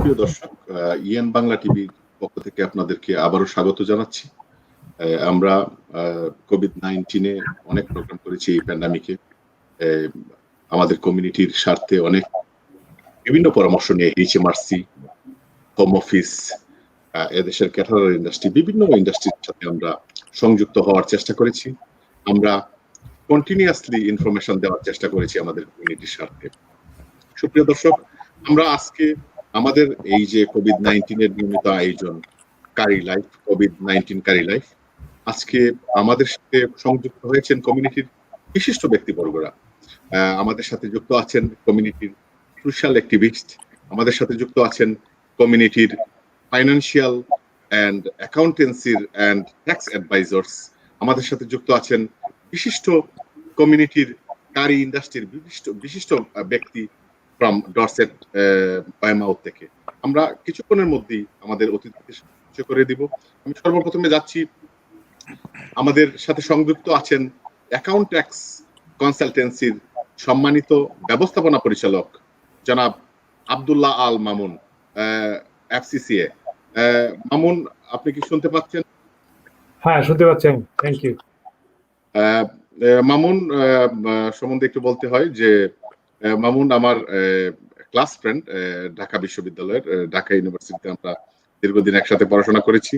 সুপ্রিয় দর্শক, ইএন বাংলা টিভির পক্ষ থেকে আপনাদেরকে আবারও স্বাগত জানাচ্ছি। আমরা কোভিড-19 অনেক প্রোগ্রাম করেছি এই প্যান্ডামিকে। আমাদের কমিউনিটির স্বার্থে অনেক বিভিন্ন পরামর্শ নিয়ে এইচএমআরসি, হোম অফিস, এদেশের ক্যাটারার ইন্ডাস্ট্রি, বিভিন্ন ইন্ডাস্ট্রির সাথে আমরা সংযুক্ত হওয়ার চেষ্টা করেছি। আমরা কন্টিনিউয়াসলি ইনফরমেশন দেওয়ার চেষ্টা করেছি আমাদের কমিউনিটির স্বার্থে। সুপ্রিয় দর্শক, আমরা আজকে আমাদের এই যে কোভিড-19 নিয়মিত আয়োজন কারি লাইফ, কোভিড-19 কারি লাইফ, আজকে আমাদের সাথে সংযুক্ত হয়েছেন কমিউনিটির বিশিষ্ট ব্যক্তিবর্গরা। আমাদের সাথে যুক্ত আছেন কমিউনিটির সোশ্যাল অ্যাক্টিভিস্ট, আমাদের সাথে যুক্ত আছেন কমিউনিটির ফাইন্যান্সিয়াল অ্যান্ড অ্যাকাউন্টেন্সির অ্যান্ড ট্যাক্স অ্যাডভাইজার্স, আমাদের সাথে যুক্ত আছেন বিশিষ্ট কমিউনিটির কারি ইন্ডাস্ট্রির বিশিষ্ট ব্যক্তি ফ্রম ডরসেট ওয়েমাউথ থেকে। আমরা কিছুক্ষণের মধ্যেই আমাদের অতিথিদের পরিচয় করে দিব। আমি সর্বপ্রথমে যাচ্ছি, আমাদের সাথে সংযুক্ত আছেন অ্যাকাউন্ট ট্যাক্স কনসালটেন্সির সম্মানিত ব্যবস্থাপনা পরিচালক জনাব আব্দুল্লাহ আল মামুন, এফসিসিএ। মামুন, আপনি কি শুনতে পাচ্ছেন? হ্যাঁ, শুনতে পাচ্ছেন। Thank you. মামুন সম্বন্ধে একটু বলতে হয় যে মামুন আমার ক্লাস ফ্রেন্ড, ঢাকা বিশ্ববিদ্যালয়ের, ঢাকা ইউনিভার্সিটিতে আমরা দীর্ঘদিন একসাথে পড়াশোনা করেছি।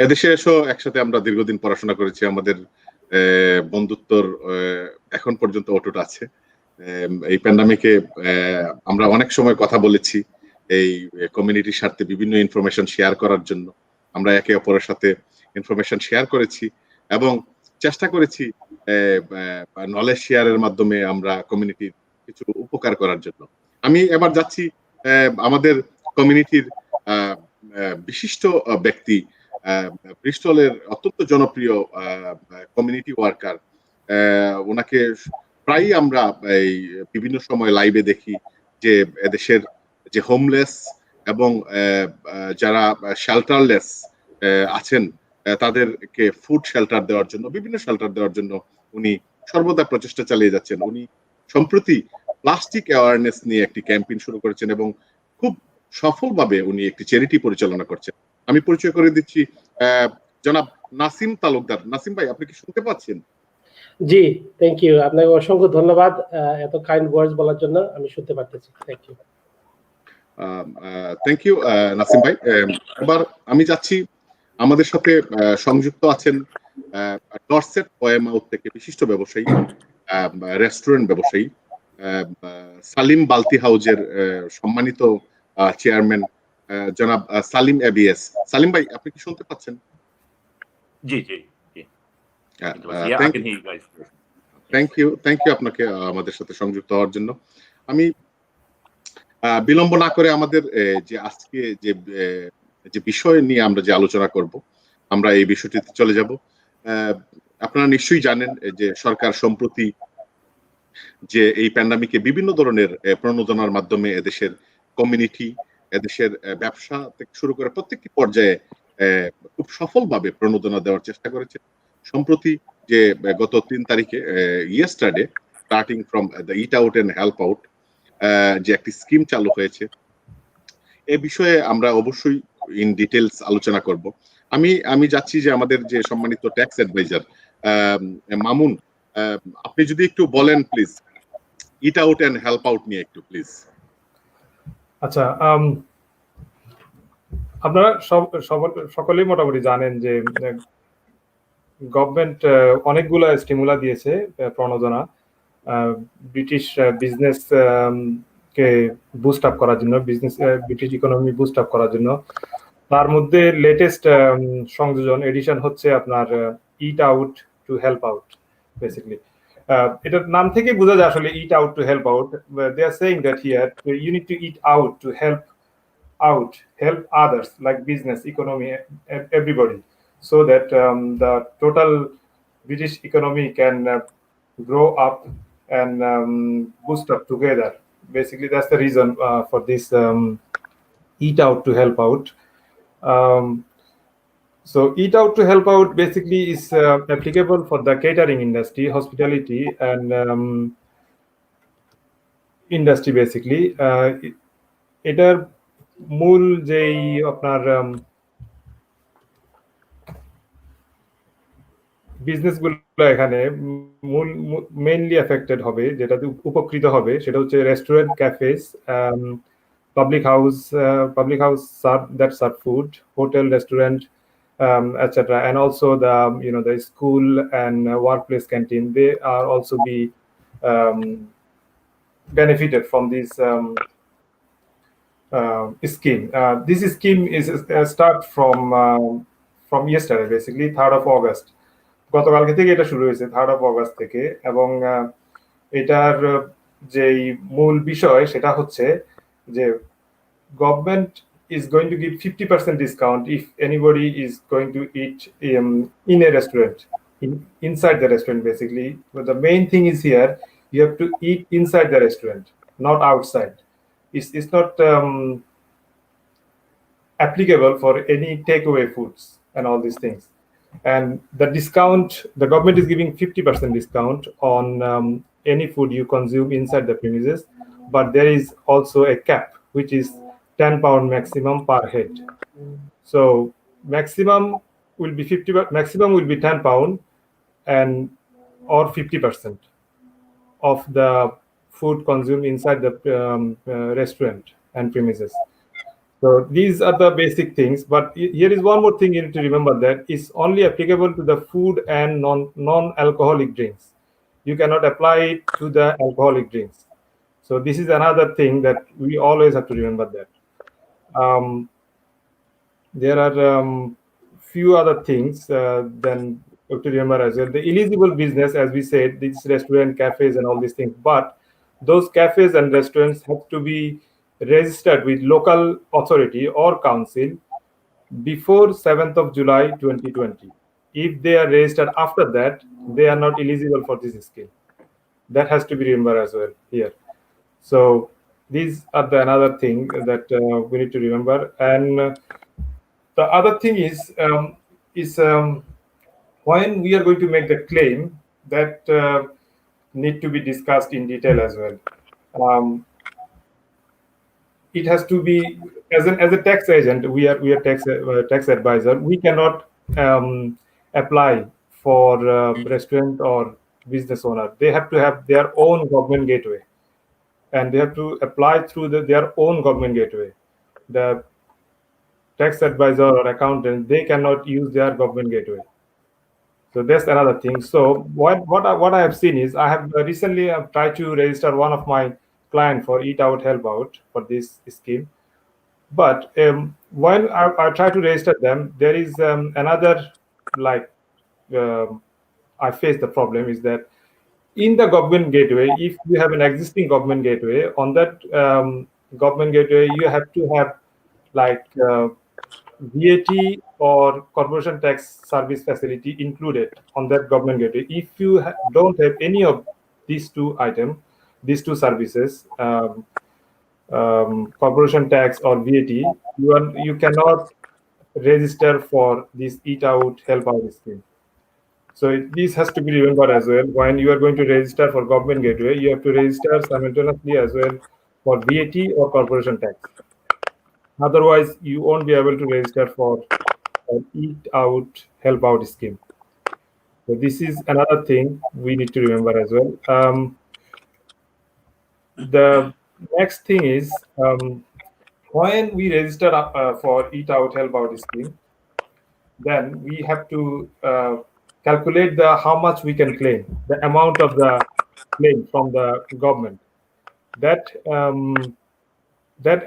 এদেশে এসেও একসাথে আমরা দীর্ঘদিন পড়াশোনা করেছি। আমাদের বন্ধুত্বর এখন পর্যন্ত অটুট আছে। এই প্যান্ডামিকে আমরা অনেক সময় কথা বলেছি এই কমিউনিটির স্বার্থে বিভিন্ন ইনফরমেশন শেয়ার করার জন্য। আমরা একে অপরের সাথে ইনফরমেশন শেয়ার করেছি এবং চেষ্টা করেছি নলেজ শেয়ারের মাধ্যমে আমরা কমিউনিটির কিছু উপকার করার জন্য। আমি এবার যাচ্ছি আমাদের কমিউনিটির বিশিষ্ট ব্যক্তি, ব্রিস্টলের অত্যন্ত জনপ্রিয় কমিউনিটি ওয়ার্কার। ওনাকে প্রায়ই আমরা এই বিভিন্ন সময় লাইভে দেখি যে এদেশের যে হোমলেস এবং যারা শেল্টারলেস আছেন তাদেরকে ফুড শেল্টার দেওয়ার জন্য, বিভিন্ন শেল্টার দেওয়ার জন্য উনি সর্বদা প্রচেষ্টা চালিয়ে যাচ্ছেন। উনি সম্প্রতি প্লাস্টিক অ্যাওয়ারনেস নিয়ে একটি ক্যাম্পেইন শুরু করেছেন এবং খুব সফলভাবে উনি একটি চ্যারিটি পরিচালনা করছেন। আমি পরিচয় করে দিচ্ছি জনাব নাসিম তালুকদার। নাসিম ভাই, আপনি কি শুনতে পাচ্ছেন? জি, থ্যাংক ইউ। আপনাকে অসংখ্য ধন্যবাদ এত কাইন্ড ওয়ার্ডস বলার জন্য। আমি শুনতে পারতেছি। Thank you. Thank you Nasim ভাই। এবার আমি যাচ্ছি, আমাদের সাথে সংযুক্ত আছেন ডরসেট ওয়েমাউথ থেকে বিশিষ্ট ব্যবসায়ী, রেস্টুরেন্ট ব্যবসায়ী, সালিম বালতি হাউজের সম্মানিত চেয়ারম্যান জনাব সালিম এবিএস। সালিম ভাই, আপনি কি শুনতে পাচ্ছেন? জি জি। থ্যাংক ইউ আপনাকে আমাদের সাথে সংযুক্ত হওয়ার জন্য। আমি বিলম্ব না করে আমাদের যে আজকে যে বিষয় নিয়ে আমরা যে আলোচনা করব, আমরা এই বিষয়টিতে চলে যাব। আপনারা নিশ্চয়ই জানেন যে সরকার সম্প্রতি যে এই প্যান্ডামিকে বিভিন্ন ধরনের প্রণোদনার মাধ্যমে এদেশের কমিউনিটি, এদেশের ব্যবসা থেকে শুরু করে প্রত্যেকটি পর্যায়ে খুব সফলভাবে প্রণোদনা দেওয়ার চেষ্টা করেছে। সম্প্রতি যে গত 3 তারিখে yesterday starting from the eat out and help out যে একটি স্কিম চালু হয়েছে, এ বিষয়ে আমরা অবশ্যই ইন ডিটেলস আলোচনা করব। আমি যাচ্ছি যে আমাদের যে সম্মানিত ট্যাক্স অ্যাডভাইজার মামুন, আপনি যদি একটু বলেন please, eat out and help out নিয়ে একটু প্লিজ। আচ্ছা, আপনারা সকলেই মোটামুটি জানেন যে গভর্নমেন্ট অনেকগুলো স্টিমুলা দিয়েছে, প্রণোদনা, ব্রিটিশ বিজনেস কে বুস্ট আপ করার জন্য, ব্রিটিশ ইকোনমি বুস্ট আপ করার জন্য। তার মধ্যে লেটেস্ট সংযোজন এডিশন হচ্ছে আপনার eat out to help out. Basically এটার নাম থেকে বোঝা যায় আসলে eat out to help out. They are saying that here you need to eat out to help others like business, economy, everybody, so that the total British economy can grow up and boost up together. Basically, that's the reason for this eat out to help out. So eat out to help out basically is applicable for the catering industry, hospitality, and industry basically. এটার মূল যেই আপনার বিজনেসগুলো এখানে মূল mainly affected হবে, যেটাতে উপকৃত হবে, সেটা হচ্ছে restaurant, ক্যাফেস, public house that serve food, hotel, restaurant, etc., and also the school and workplace canteen. They are also be benefited from this scheme. This scheme is start from yesterday, basically 3rd of August. গতকালকে থেকে এটা শুরু হয়েছে 3rd of August থেকে, এবং এটার যেই মূল বিষয় সেটা হচ্ছে যে government is going to give 50% discount if anybody is going to eat in a restaurant, inside the restaurant, basically. But the main thing is here, you have to eat inside the restaurant, not outside. It's not applicable for any takeaway foods and all these things. And the discount, the government is giving 50% discount on any food you consume inside the premises, but there is also a cap, which is £10 maximum per head. So maximum will be maximum will be £10 and or 50% of the food consumed inside the restaurant and premises. So these are the basic things, but here is one more thing you need to remember, that it's only applicable to the food and non-alcoholic drinks. You cannot apply it to the alcoholic drinks. So this is another thing that we always have to remember that. There are few other things then to remember as well. The eligible business, as we said, these restaurant, cafes, and all these things, but those cafes and restaurants have to be registered with local authority or council before 7th of July 2020. If they are registered after that, they are not eligible for this scheme. That has to be remembered as well here. So these are another thing that we need to remember. And the other thing is when we are going to make the claim, that need to be discussed in detail as well. It has to be, as a tax agent, we are tax advisor. We cannot apply for restaurant or business owner. They have to have their own government gateway, and they have to apply through their own government gateway. The tax advisor or accountant, they cannot use their government gateway. So that's another thing. So what I have seen is, I have recently tried to register one of my client for Eat Out Help Out for this scheme, but when I try to register them, there is another, like I face the problem is that in the government gateway, if you have an existing government gateway, on that government gateway you have to have like VAT or corporation tax service facility included on that government gateway. If you don't have any of these two items, these two services, corporation tax or VAT, you cannot register for this Eat Out Help Out scheme. So this has to be remembered as well. When you are going to register for government gateway, you have to register simultaneously as well for VAT or corporation tax. Otherwise, you won't be able to register for Eat Out Help Out scheme. So this is another thing we need to remember as well. The next thing is, when we register for Eat Out Help Out scheme, then we have to calculate how much we can claim, the amount of the claim from the government. That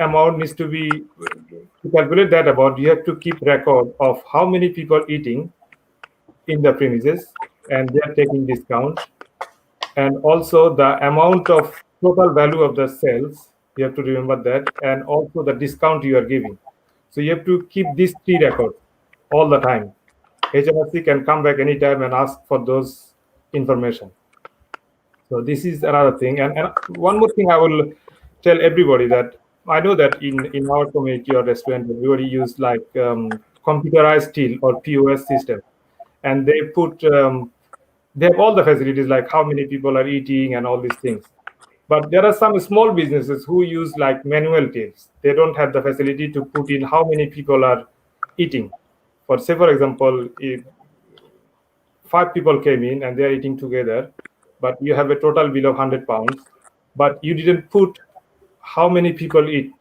amount needs to be, to calculate that amount, you have to keep record of how many people eating in the premises and they are taking discount, and also the amount of total value of the sales, you have to remember that, and also the discount you are giving. So you have to keep these three records all the time. HMRC can come back anytime and ask for those information. So this is another thing. And one more thing I will tell everybody, that I know that in our community or restaurant, everybody use like computerized till or POS system, and they put they have all the facilities like how many people are eating and all these things. But there are some small businesses who use like manual tills. They don't have the facility to put in how many people are eating. For say, for example, if 5 people came in and they are eating together, but you have a total bill of £100, but you didn't put how many people eat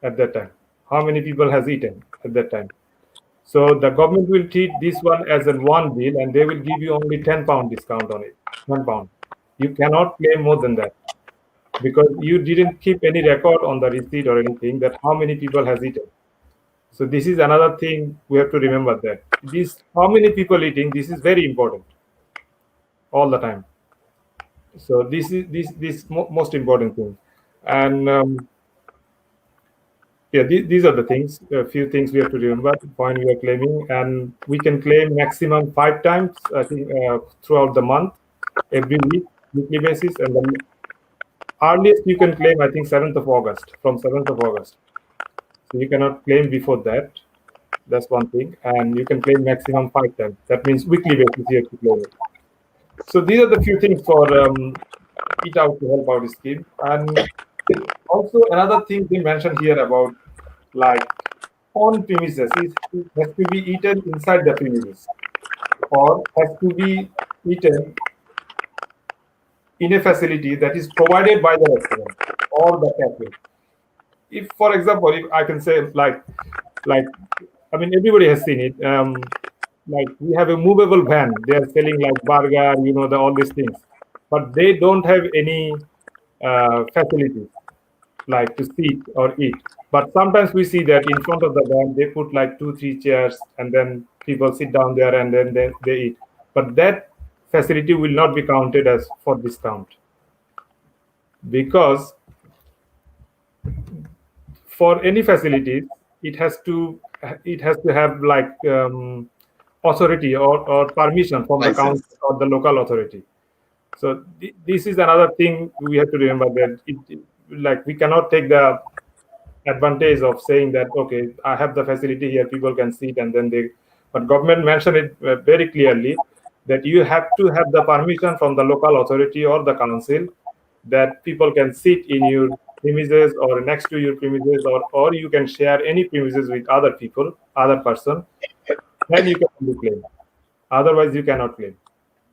at that time, how many people has eaten at that time. So the government will treat this one as a one bill, and they will give you only £10 discount on it. £1. You cannot claim more than that because you didn't keep any record on the receipt or anything that how many people has eaten. So this is another thing we have to remember, that this how many people eating, this is very important all the time. So this is most important thing. And yeah, these are the things, a few things we have to remember when we are claiming. And we can claim maximum 5 times, I think, throughout the month, every week, weekly basis. And the earliest you can claim, I think, 7th of August, from 7th of August. So you cannot claim before that. That's one thing. And you can claim maximum 5 times. That means weekly basis you have to claim it. So these are the few things for Eat Out to Help Out scheme. And also another thing they mentioned here about like on premises, it has to be eaten inside the premises or has to be eaten in a facility that is provided by the restaurant or the cafe. If, for example, if I can say like I mean, everybody has seen it. Like we have a movable van. They are selling like burger, all these things, but they don't have any facilities like to sit or eat. But sometimes we see that in front of the van they put like 2-3 chairs, and then people sit down there and then they eat. But that facility will not be counted as for discount, because for any facilities it has to have like authority or permission from the council or the local authority. So this is another thing we have to remember, that like we cannot take the advantage of saying that, okay, I have the facility here, people can sit, and then but government mentioned it very clearly that you have to have the permission from the local authority or the council that people can sit in your premises or next to your premises, or you can share any premises with other people, other person, then you can only claim. Otherwise you cannot claim.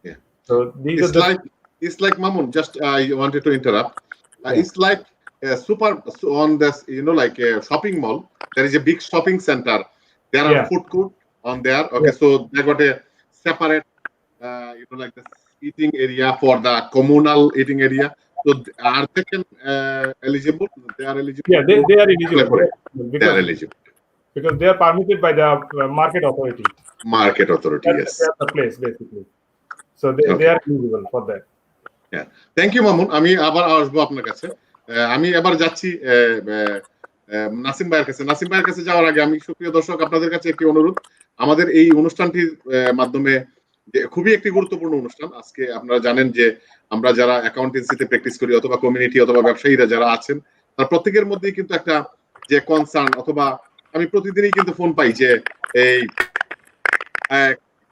Yeah. So it's like Mamun, just I wanted to interrupt. It's like on this, like a shopping mall. There is a big shopping center. There are food court on there. Okay, so they got a separate, like the eating area for the communal eating area. So are they eligible? They are eligible. Yeah, they are eligible. They are eligible because they are permitted by the market authority. Market authority, yes. That's the place basically. So they are eligible for that. Yeah. Thank you, Mamun. আমি আবার আসবো আপনার কাছে। আমি এবার যাচ্ছি নাসিম ভাইয়ের কাছে। নাসিম ভাইয়ের কাছে যাওয়ার আগে আমি সুপ্রিয় দর্শক আপনাদের কাছে একটি অনুরোধ, আমাদের এই অনুষ্ঠানটির মাধ্যমে খুবই একটি গুরুত্বপূর্ণ অনুষ্ঠান। আজকে আপনারা জানেন যে আমরা যারা অ্যাকাউন্টেন্সিতে প্র্যাকটিস করি অথবা কমিউনিটি অথবা ব্যবসায়ীরা যারা আছেন, তার প্রত্যেকের মধ্যেই কিন্তু একটা যে কনসার্ন, অথবা আমি প্রতিদিনই কিন্তু ফোন পাই যে এই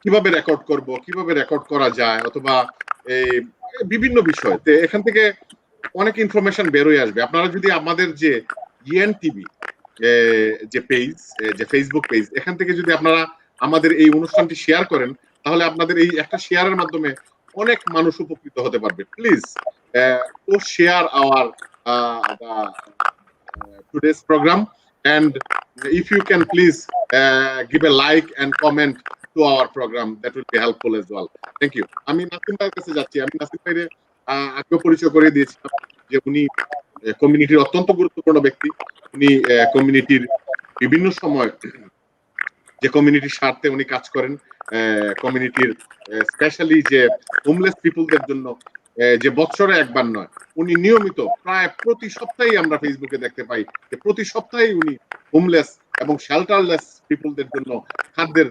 কিভাবে রেকর্ড করব, কিভাবে রেকর্ড করা যায়, অথবা এই বিভিন্ন বিষয়। তো এখান থেকে অনেক ইনফরমেশন বের হয়ে আসবে। আপনারা যদি আমাদের যে ইএনটিভি যে পেজ, যে ফেসবুক পেজ, এখান থেকে যদি আপনারা আমাদের এই অনুষ্ঠানটি শেয়ার করেন, তাহলে আপনাদের এই একটা শেয়ারের মাধ্যমে অনেক মানুষ উপকৃত হতে পারবে। Please share our today's program, and if you can please give a like and comment to our program, that will be helpful as well. Thank you. আমি নাসিম ভাইয়ের কাছে যাচ্ছি। আমি নাসিম ভাইয়ের আগে পরিচয় করে দিয়েছিলাম যে উনি কমিউনিটির অত্যন্ত গুরুত্বপূর্ণ ব্যক্তি। উনি কমিউনিটির বিভিন্ন সময় যে কমিউনিটির স্বার্থে উনি কাজ করেন, কমিউনিটির স্পেশালি যে হোমলেস পিপলদের জন্য যে বছরে একবার নয়, উনি নিয়মিত প্রায় প্রতি সপ্তাহে আমরা ফেসবুকে দেখতে পাই যে প্রতি সপ্তাহে উনি হোমলেস এবং শেল্টারলেস পিপলদের জন্য খাদ্যের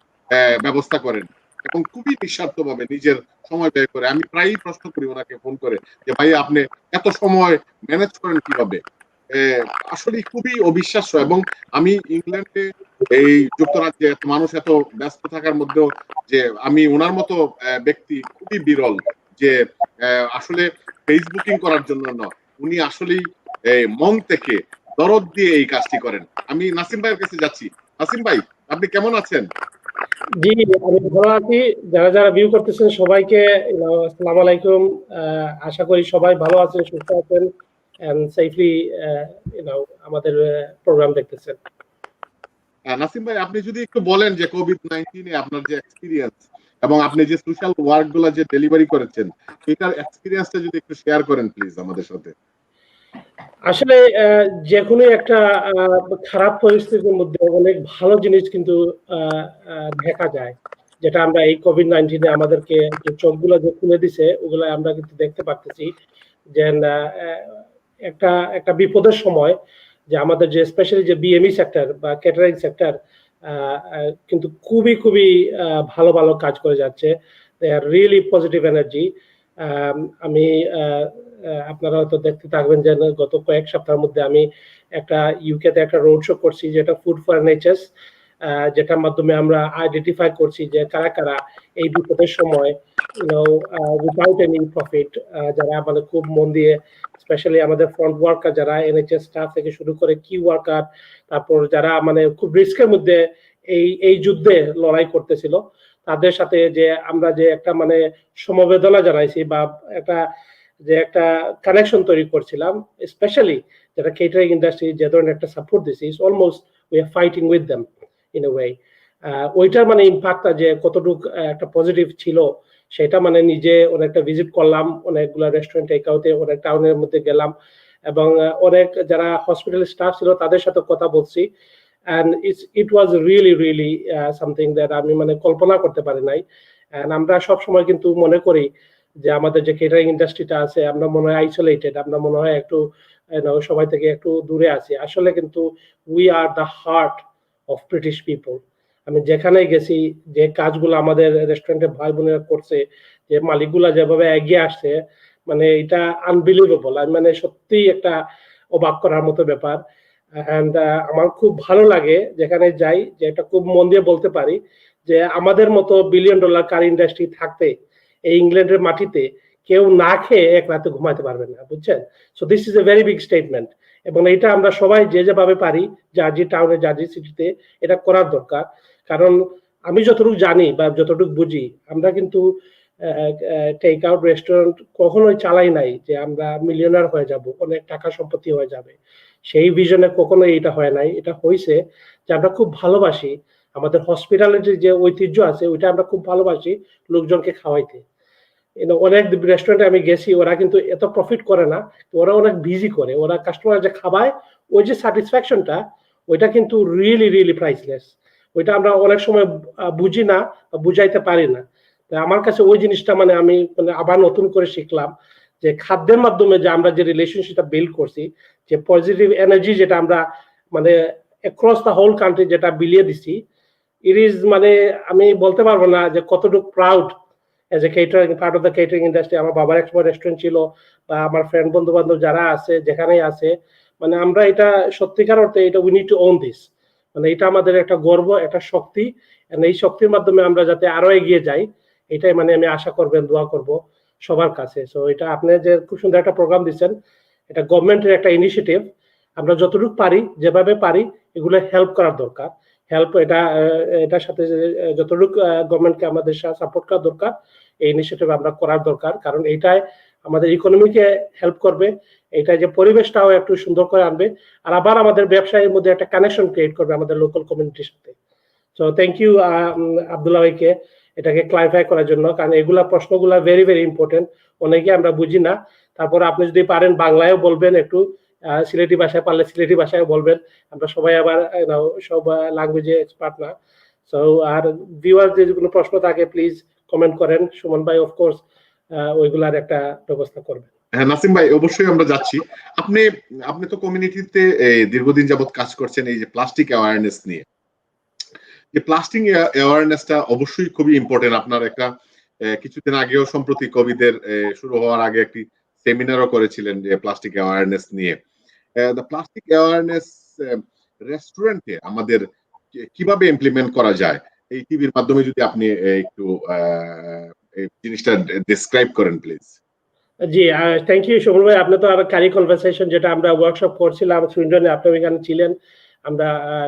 ব্যবস্থা করেন এবং খুবই নিঃস্বার্থভাবে নিজের সময় ব্যয় করে। আমি প্রায়ই প্রশ্ন করি ওনাকে ফোন করে যে ভাই আপনি এত সময় ম্যানেজ করেন কিভাবে? আসলে খুবই অবিশ্বাস্য। এবং আমি ইংল্যান্ডে, এই যুক্তরাজ্যে মানুষ এত ব্যস্ত থাকার মধ্যেও যে আমি ওনার মতো ব্যক্তি খুবই বিরল, যে আসলে ফেসবুকিং করার জন্য নয়, উনি আসলেই মন থেকে দরদ দিয়ে এই কাজটি করেন। আমি নাসিম ভাইয়ের কাছে যাচ্ছি। নাসিম ভাই, আপনি কেমন আছেন? জি, আমি ভালো আছি। যারা যারা ভিউ করতেছেন সবাইকে আসসালামু আলাইকুম। আশা করি সবাই ভালো আছেন, সুস্থ আছেন এন্ড সেফলি আমাদের প্রোগ্রাম দেখতেছেন। নাসিম ভাই, আপনি যদি একটু বলেন যে কোভিড-19 এ আপনার যে এক্সপেরিয়েন্স এবং আপনি যে সোশ্যাল ওয়ার্ক গুলা যে ডেলিভারি করেছেন, এটার এক্সপেরিয়েন্সটা যদি একটু শেয়ার করেন প্লিজ আমাদের সাথে। আসলে যে কোনো একটা খারাপ পরিস্থিতির মধ্যে অনেক ভালো জিনিস কিন্তু দেখা যায়, যেটা আমরা এই কোভিড-19 এ আমাদেরকে যে চোখগুলো যে খুলে দিছে ওগুলো আমরা কিন্তু দেখতে পারতেছি যে একটা একটা বিপদের সময় যে আমাদের যে স্পেশালি যে বিএমই সেক্টর বা ক্যাটারিং সেক্টর কিন্তু খুবই খুবই ভালো ভালো কাজ করে যাচ্ছে। দে আর রিয়েলি পজিটিভ এনার্জি। আমি আপনারা হয়তো দেখতে থাকবেন যে গত কয়েক সপ্তাহের মধ্যে আমি একটা ইউকেতে একটা রোড শো করছি, যেটা ফুড ফর এনএইচএস, যেটার মাধ্যমে আমরা আইডেন্টিফাই করছি যে কারা কারা এই বিপদের সময় উইদাউট এনি প্রফিট, যারা মানে খুব মন দিয়ে, স্পেশালি আমাদের ফ্রন্ট ওয়ার্কার যারা এনএইচএস স্টাফ থেকে শুরু করে কি ওয়ার্কার, তারপর যারা মানে খুব রিস্কের মধ্যে এই যুদ্ধে লড়াই করতেছিল, তাদের সাথে যে আমরা যে একটা মানে সমবেদনা জানাইছি বা একটা যে একটা কানেকশন তৈরি করছিলাম, স্পেশালি যেটা কেটারিং ইন্ডাস্ট্রি যে ধরনের একটা সাপোর্ট দিছি, it's almost we are fighting with them in a way. ওইটার মানে ইম্প্যাক্টটা যে কতটুকু একটা পজিটিভ ছিল সেটা মানে নিজে অনেকটা ভিজিট করলাম, অনেকগুলো রেস্টুরেন্ট টেকআউটে, অনেক টাউনের মধ্যে গেলাম এবং অনেক যারা হসপিটাল স্টাফ ছিল তাদের সাথে কথা বলছি। and it was really really something that আমি মানে কল্পনা করতে পারি নাই। and আমরা সব সময় কিন্তু মনে করি যে আমাদের যে কেটারিং ইন্ডাস্ট্রিটা আছে আমরা মনে হয় আইসোলেটেড, আমরা মনে হয় একটু সবাই থেকে একটু দূরে আছি। আসলে কিন্তু we are the heart of British people. আমি যেখানে গেছি, যে কাজগুলো আমাদের রেস্টুরেন্টের ভাই বোনেরা করছে, যে মালিকগুলা যেভাবে এগিয়ে আসছে, মানে এটা আনবিলিভেবল। আমি মানে সত্যি একটা অবাক করার মতো ব্যাপার। অ্যান্ড আমার খুব ভালো লাগে যেখানে যাই, যে এটা খুব মন দিয়ে বলতে পারি যে আমাদের মতো বিলিয়ন ডলার কার ইন্ডাস্ট্রি থাকতে এই ইংল্যান্ডের মাটিতে কেউ না খেয়ে এক রাতে ঘুমাতে পারবে না, বুঝছেন? So this is a very big statement এবং এটা আমরা সবাই যে যেভাবে পারি জার্জি টাউনে, জার্জি সিটিতে এটা করার দরকার। কারণ আমি যতটুকু জানি বা যতটুকু বুঝি, আমরা কিন্তু টেক আউট রেস্টুরেন্ট কখনোই চালাই নাই যে আমরা মিলিয়নার হয়ে যাব, অনেক টাকা সম্পত্তি হয়ে যাবে। সেই ভিশনে কখনোই এটা হয় নাই। এটা হয়েছে যে আমরা খুব ভালোবাসি আমাদের হসপিটালিটির যে ঐতিহ্য আছে ওইটা আমরা খুব ভালোবাসি লোকজনকে খাওয়াইতে। অনেক রেস্টুরেন্টে আমি গেছি, ওরা কিন্তু এত প্রফিট করে না, ওরা অনেক বিজি করে, ওরা কাস্টমার যে খাবায় ওই যে স্যাটিসফ্যাকশনটা, ওইটা কিন্তু রিয়েলি রিয়েলি প্রাইসলেস। ওইটা আমরা অনেক সময় বুঝি না, বুঝাইতে পারি না। আমার কাছে ওই জিনিসটা মানে আমি মানে আবার নতুন করে শিখলাম যে খাদ্যের মাধ্যমে যে আমরা যে রিলেশনশিপটা বিল্ড করছি, যে পজিটিভ এনার্জি যেটা আমরা মানে অ্যাক্রস দ্য হোল কান্ট্রি যেটা বিলিয়ে দিছি, ইট ইজ মানে আমি বলতে পারবো না যে কতটুকু proud as a catering, part of the catering industry. আমার বাবার একসময় রেস্টুরেন্ট ছিল, বা আমার ফ্রেন্ড বন্ধু বান্ধব যারা আছে যেখানেই আছে, মানে আমরা এটা সত্যিকার অর্থে এটা we need to own this. মানে এটা আমাদের একটা গর্ব, একটা শক্তি, এই শক্তির মাধ্যমে আমরা যাতে আরো এগিয়ে যাই, এটাই মানে আমি আশা করবেন, দোয়া করব সবার কাছে। সো এটা আপনি যে খুব সুন্দর একটা প্রোগ্রাম দিচ্ছেন, এটা গভর্নমেন্টের একটা ইনিশিয়েটিভ। আমরা যতটুকু পারি, যেভাবে পারি, এগুলো হেল্প করার দরকার। হেল্প এটা এটার সাথে যতটুকু গভর্নমেন্টকে আমাদের সাপোর্ট করা দরকার, এই ইনিশিয়েটিভ আমরা করার দরকার। কারণ এটাই আমাদের ইকোনমিকে হেল্প করবে, এটা যে পরিবেশটাও একটু সুন্দর করে আনবে, আর আবার আমাদের ব্যবসায়ের মধ্যে একটা কানেকশন ক্রিয়েট করবে আমাদের লোকাল কমিউনিটির সাথে। সো থ্যাংক ইউ আব্দুল্লাহ ভাইকে এটাকে ক্লারিফাই করার জন্য, কারণ এগুলা প্রশ্নগুলা ভেরি ভেরি ইম্পর্টেন্ট, অনেকে আমরা বুঝি না। তারপর আপনি যদি পারেন বাংলায়ও বলবেন একটু, সিলেটি ভাষায় পারলে সিলেটি ভাষায় বলবেন, আমরা সবাই আবার সব ল্যাঙ্গুয়েজে এক্সপার্ট না। সো আর ভিউয়ার যদি কোনো প্রশ্ন থাকে প্লিজ কমেন্ট করেন, সুমন ভাই অফকোর্স ওইগুলার একটা ব্যবস্থা করবেন। হ্যাঁ নাসিম ভাই, অবশ্যই আমরা যাচ্ছি। আপনি আপনি তো কমিউনিটিতে দীর্ঘদিন যাবত কাজ করছেন এই যে প্লাস্টিক অ্যাওয়ারনেস নিয়ে। যে প্লাস্টিক অ্যাওয়ারনেসটা অবশ্যই খুবই ইম্পর্টেন্ট। আপনার একটা কিছুদিন আগেও সম্প্রতি কোভিডের শুরু হওয়ার আগে একটি সেমিনারও করেছিলেন যে প্লাস্টিক অ্যাওয়ারনেস নিয়ে। দ্য প্লাস্টিক অ্যাওয়ারনেস রেস্টুরেন্টে আমাদের কিভাবে ইমপ্লিমেন্ট করা যায়, এই টিভির মাধ্যমে যদি আপনি একটু এই জিনিসটা ডেসক্রাইব করেন প্লিজ। জি, থ্যাংক ইউ সুমন ভাই। আপনি তো আর কারি কনভারসেশন যেটা আমরা ওয়ার্কশপ করছিলাম সুইডেনে, আপনি ওইখানে ছিলেন। আমরা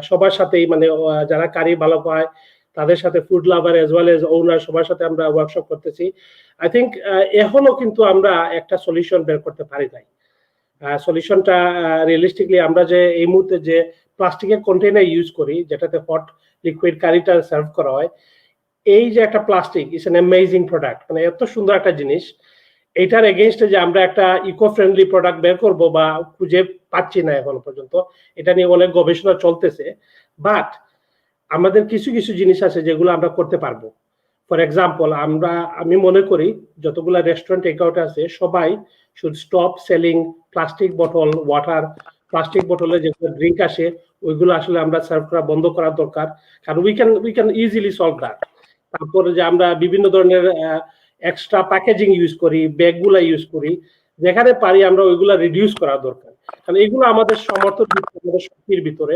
সবার সাথেই মানে যারা কারি ভালো পায় তাদের সাথে food lover as well as owner সবার সাথে আমরা ওয়ার্কশপ করতেছি। আই থিংক এখনো কিন্তু আমরা একটা সলিউশন বের করতে পারি নাই। সলিউশনটা রিয়েলিস্টিকলি আমরা যে এই মুহূর্তে যে প্লাস্টিকের কন্টেইনার ইউজ করি যেটাতে হট লিকুইড কারিটা সার্ভ করা হয়, এই যে একটা plastic is an amazing product, মানে এত সুন্দর একটা জিনিস। এটার এগেইনস্টে যে আমরা একটা ইকো ফ্রেন্ডলি প্রোডাক্ট বের করব বা খুঁজে পাচ্ছি না এখনো পর্যন্ত। এটা নিয়ে অনেক গবেষণা চলতেছে, বাট আমাদের কিছু কিছু জিনিস আছে যেগুলো আমরা করতে পারবো। ফর এক্সাম্পল, আমি মনে করি যতগুলা রেস্টুরেন্ট টেকআউট আছে সবাই should stop selling plastic bottle water. Plastic বটলে যেগুলো ড্রিঙ্ক আসে ওইগুলো আসলে আমরা সার্ভ করা বন্ধ করা দরকার, কারণ we can easily solve that. তারপরে যে আমরা বিভিন্ন ধরনের এক্সট্রা প্যাকেজিং ইউজ করি, ব্যাগগুলা ইউজ করি, যেখানে পারি আমরা ওইগুলা রিডিউস করা দরকার, কারণ এগুলো আমাদের সমর্থন আমাদের শক্তির ভিতরে,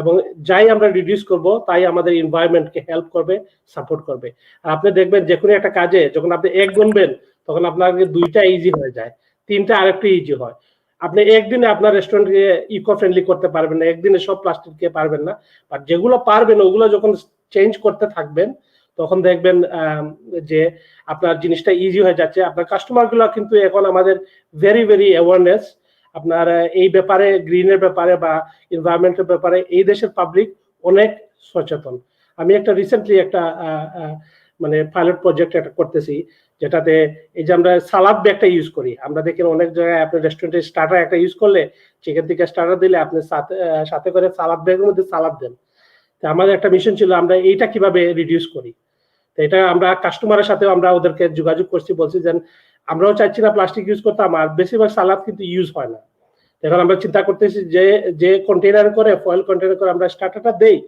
এবং যাই আমরা রিডিউস করব তাই আমাদের এনভায়রনমেন্টকে হেল্প করবে, সাপোর্ট করবে। আর আপনি দেখবেন যে কোনো একটা কাজে যখন আপনি এক গুনবেন তখন আপনার দুইটা ইজি হয়ে যায়, তিনটা আরেকটু ইজি হয়। আপনি একদিনে আপনার রেস্টুরেন্টকে ইকো ফ্রেন্ডলি করতে পারবেন না, একদিনে সব প্লাস্টিককে পারবেন না, বাট যেগুলো পারবেন ওগুলো যখন চেঞ্জ করতে থাকবেন তখন দেখবেন যে আপনার জিনিসটা ইজি হয়ে যাচ্ছে। আপনার কাস্টমার গুলো কিন্তু এখন আমাদের ভেরি ভেরি অ্যাওয়ারনেস আপনার এই ব্যাপারে, গ্রিনের ব্যাপারে বা এনভায়রনমেন্টের ব্যাপারে এই দেশের পাবলিক অনেক সচেতন। আমি একটা রিসেন্টলি একটা মানে পাইলট প্রজেক্ট একটা করতেছি, যেটাতে এই যে আমরা সালাদ ব্যাগটা ইউজ করি, আমরা দেখেন অনেক জায়গায় আপনি রেস্টুরেন্টে স্টার্টার একটা ইউজ করলে চিকেন থেকে স্টার্টার দিলে আপনি সাথে করে সালাদ ব্যাগের মধ্যে সালাদ দেন। তো আমাদের একটা মিশন ছিল আমরা এইটা কিভাবে রিডিউস করি। তো এটা আমরা কাস্টমারের সাথেও আমরা ওদেরকে যোগাযোগ করছি, বলছি যে আমরাও চাইছি না প্লাস্টিক ইউজ করতাম, আর বেশিরভাগ সালাদ কিন্তু ইউজ হয় না। এখন আমরা চিন্তা করতেছি যে যে কন্টেইনার করে ফয়েল কন্টেইনার করে আমরা স্টার্টারটা দেই,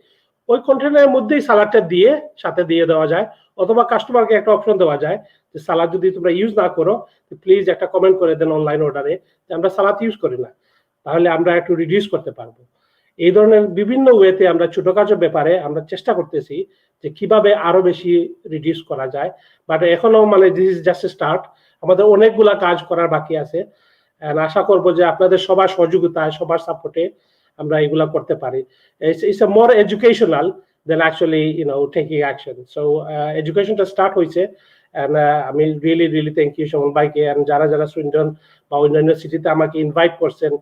ওই কন্টেইনারের মধ্যেই সালাদটা দিয়ে সাথে দিয়ে দেওয়া যায়, অথবা কাস্টমারকে একটা অপশন দেওয়া যায় যে সালাদ যদি তোমরা ইউজ না করো প্লিজ একটা কমেন্ট করে দেন অনলাইন অর্ডারে যে আমরা সালাদ ইউজ করি না, তাহলে আমরা একটু রিডিউস করতে পারবো। এই ধরনের বিভিন্ন ওয়েতে আমরা ছোটখাটো ব্যাপারে আমরা চেষ্টা করতেছি যে কিভাবে আরো বেশি রিডিউস করা যায়, বাট এখনো মানে দিস ইজ জাস্ট স্টার্ট, আমাদের অনেকগুলা কাজ করার বাকি আছে। আশা করব যে আপনাদের সবার সহযোগিতায় সবার সাপোর্টে আমরা এগুলা করতে পারি। It's a more educational than actually taking action. So এডুকেশনটা স্টার্ট হয়েছে, আমি রিয়েলি থ্যাংক ইউ সুমন ভাইকে, যারা যারা সুইডেন বা অন্যান্য সিটিতে আমাকে ইনভাইট করছেন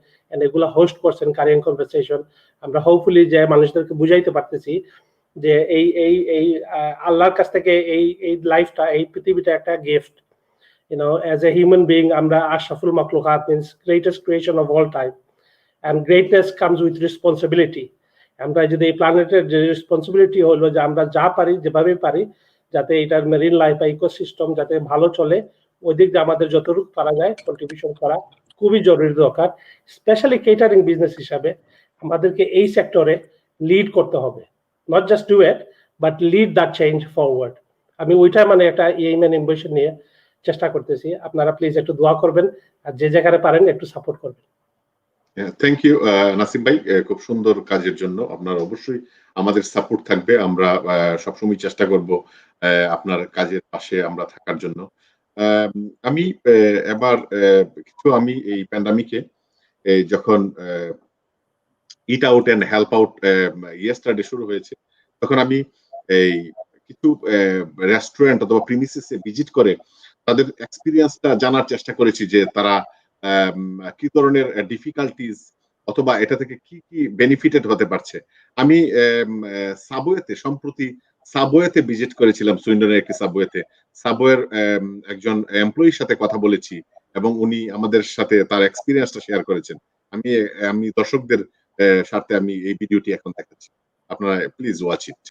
এগুলা হোস্ট করছেন কারেন্ট কনভারসেশন। আমরা হোপফুলি যে মানুষদেরকে বুঝাইতে পারতেছি যে এই এই এই আল্লাহর কাছ থেকে এই এই লাইফটা, এই পৃথিবীটা একটা gift. As a human being, আমরা Ashraful মাখলুকাত, means greatest creation of all time, and greatness comes with responsibility. আমরা যদি এই প্ল্যানেটের যে রেসপন্সিবিলিটি হলো যে আমরা যা পারি যেভাবে পারি যাতে এটার মেরিন লাইফ বা ইকোসিস্টেম যাতে ভালো চলে, ওই দিক দিয়ে আমাদের যতটুকু পারা যায় কন্ট্রিবিউশন করা খুবই জরুরি দরকার। স্পেশালি কেটারিং বিজনেস হিসাবে আমাদেরকে এই সেক্টরে লিড করতে হবে, not just do it but lead that change forward. আমি ওইটা মানে একটা এইম এন্ড অ্যাম্বিশন নিয়ে চেষ্টা করতেছি। আপনারা প্লিজ একটু দোয়া করবেন, আর যে জায়গায় পারেন একটু সাপোর্ট করবেন। থ্যাংক ইউ নাসিম ভাই, খুব সুন্দর কাজের জন্য আপনার অবশ্যই আমাদের সাপোর্ট থাকবে। আমরা সবসময় চেষ্টা করব আপনার কাজের পাশে আমরা থাকার জন্য। আমি এবার আমি এই প্যান্ডামিকে যখন eat out and help out yesterday শুরু হয়েছে, তখন আমি এই কিছু রেস্টুরেন্ট অথবা প্রিমিসেসে ভিজিট করে তাদের এক্সপিরিয়েন্সটা জানার চেষ্টা করেছি যে তারা কি ধরনের ডিফিকাল্টিজ অথবা এটা থেকে কি কি বেনিফিটেড হতে পারছে। আমি সম্প্রতি সাবওয়েতে ভিজিট করেছিলাম, সুইডেনের একটি সাবওয়েতে। সাবওয়ের একজন এমপ্লয়ির সাথে কথা বলেছি এবং উনি আমাদের সাথে তার এক্সপিরিয়েন্সটা শেয়ার করেছেন। আমি দর্শকদের স্বার্থে আমি এই ভিডিওটি এখন দেখাচ্ছি, আপনারা please watch it.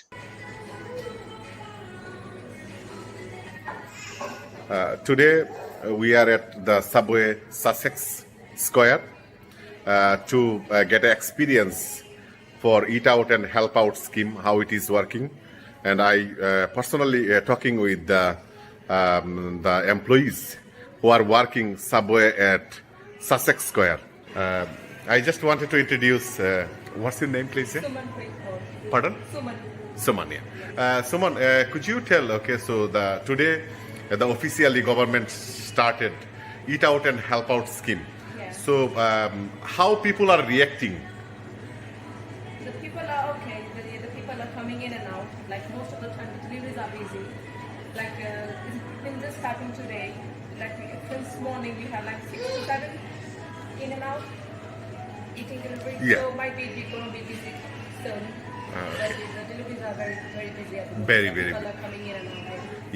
Today we are at the subway Sussex Square to get an experience for Eat Out and Help Out scheme, how it is working. And I personally talking with the employees who are working subway at Sussex Square. I just wanted to introduce, what's your name please? Suman. Pardon? Suman, yeah. Suman, could you tell, okay, so today the officially government started Eat Out and Help Out scheme. Yeah. So how people are reacting? The people are okay. The people are coming in and out. Like most of the time, the deliveries are busy. Like it's been just starting today. Like since morning, we have like 6 to 7 in and out eating delivery. Yeah. So might be going to be busy soon. The deliveries are very very busy at the moment. Very, very People are coming in and out.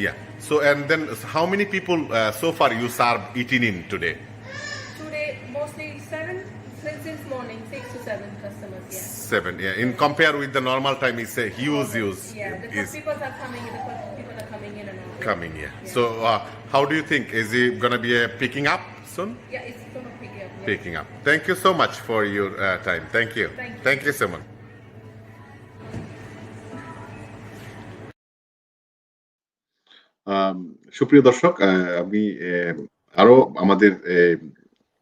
Yeah. So and then how many people so far you serve eating in today? Today mostly 7. Since morning 6 to 7 customers. Yeah. 7. Yeah. In compare with the normal time, it's a huge use. Yeah. The people are coming. The people are coming in and out. Coming. Yeah. So how do you think? Is it gonna be picking up soon? Yeah, it's going to pick up. Yeah. Picking up. Thank you so much for your time. Thank you. Thank you. Thank you so much. সুপ্রিয় দর্শক, আমি আরো আমাদের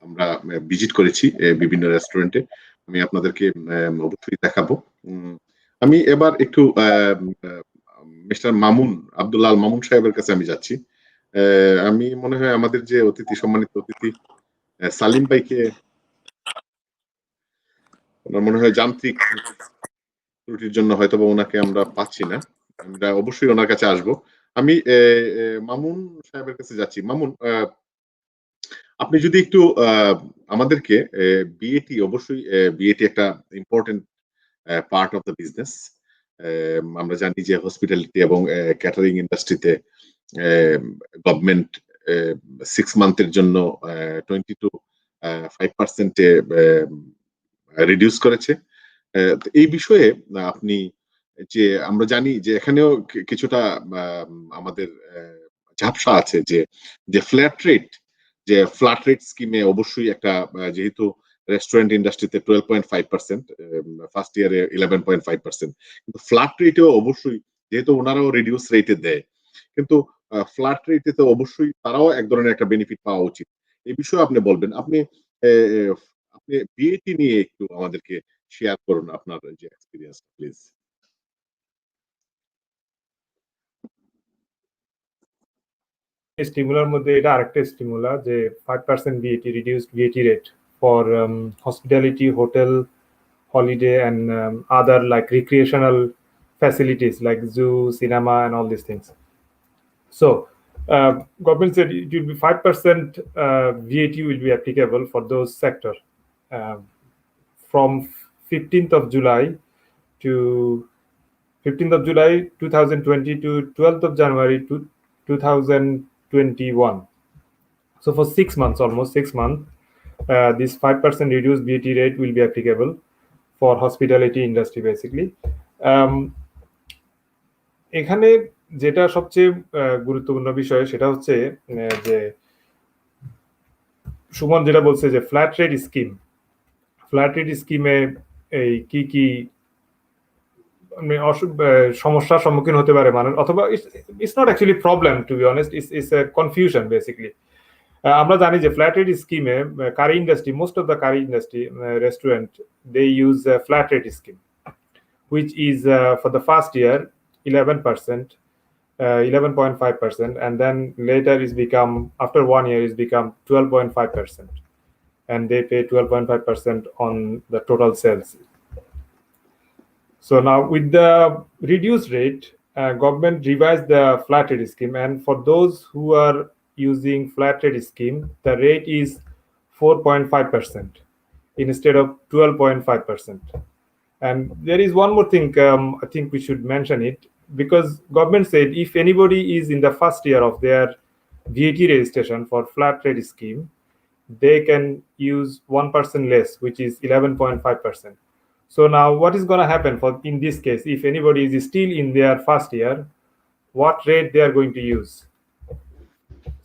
আমরা visit করেছি বিভিন্ন রেস্টুরেন্টে। আমি আপনাদেরকে অবশ্যই দেখাবো। আমি এবার একটু মিস্টার মামুন, আব্দুল আল মামুন সাহেবের কাছে আমি যাচ্ছি। আমি মনে হয় আমাদের যে সম্মানিত অতিথি সালিম ভাইকে, ওনার মনে হয় যান্ত্রিক ত্রুটির জন্য হয়তোবা ওনাকে আমরা পাচ্ছি না। আমরা অবশ্যই ওনার কাছে আসবো। আমি মামুন সাহেবের কাছে যাচ্ছি। মামুন, আপনি যদি একটু আমাদেরকে বিএটি, অবশ্যই বিএটি একটা important part of the business. আমরা জানি যে হসপিটালিটি এবং ক্যাটারিং ইন্ডাস্ট্রিতে গভর্নমেন্ট 6 মান্থের জন্য 20 to 5% রিডিউস করেছে। এই বিষয়ে আপনি, যে আমরা জানি যে এখানেও কিছুটা আমাদের ঝাপসা আছে, যে ফ্ল্যাট রেট স্কিমে অবশ্যই একটা, যেহেতু রেস্টুরেন্ট ইন্ডাস্ট্রিতে 12.5%, ফার্স্ট ইয়ারে 11.5%, কিন্তু ফ্ল্যাট রেটেও অবশ্যই, যেহেতু ওনারাও রিডিউস রেটে দেয়, কিন্তু ফ্ল্যাট রেটে তো অবশ্যই তারাও এক ধরনের একটা বেনিফিট পাওয়া উচিত। এই বিষয়ে আপনি বলবেন। আপনি বিএটি নিয়ে একটু আমাদেরকে শেয়ার করুন আপনার যে এক্সপেরিয়েন্স, প্লিজ। স্টিমুলার মধ্যে এটা আরেকটা স্টিমুলা, যে 5% VAT reduced VAT rate for hospitality, hotel, holiday and other like recreational facilities like zoo, cinema and all these things. So government said it will be 5% VAT will be applicable for those sector from 15th of July 2020 to 12th of January 2021. So for 6 months, almost 6 months, this 5% reduced VAT rate will be applicable for hospitality industry basically. এখানে যেটা সবচেয়ে গুরুত্বপূর্ণ বিষয় সেটা হচ্ছে যে সুমন যেটা বলছে যে ফ্ল্যাট রেট স্কিমে এই কি সমস্যার সম্মুখীন হতে পারে মানুষ, অথবা it's not actually problem, to be honest, it's a confusion basically. আমরা জানি যে ফ্ল্যাট রেট স্কিমে curry industry, most of the curry industry restaurant, they use flat rate scheme, which is for the first year 11%, 11.5%, and then later is become, after 1 year is become 12.5%, and they pay 12.5% on the total sales. So now with the reduced rate, government revised the flat rate scheme, and for those who are using flat rate scheme, the rate is 4.5% instead of 12.5%. And there is one more thing, I think we should mention it, because government said if anybody is in the first year of their VAT registration for flat rate scheme, they can use 1% less, which is 11.5%. So now what is going to happen for in this case, if anybody is still in their first year, what rate they are going to use?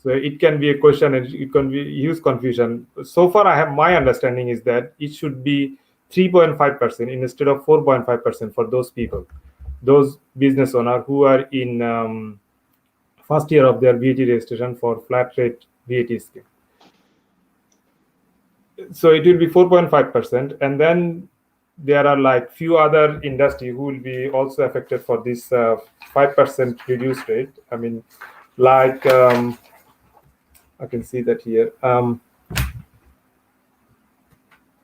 So it can be a question, and it can be huge confusion. So far I have, my understanding is that it should be 3.5% instead of 4.5% for those people, those business owners who are in first year of their VAT registration for flat rate VAT scheme. So it will be 4.5%, and then there are like few other industry who will be also affected for this 5% reduced rate. I mean, like I can see that here.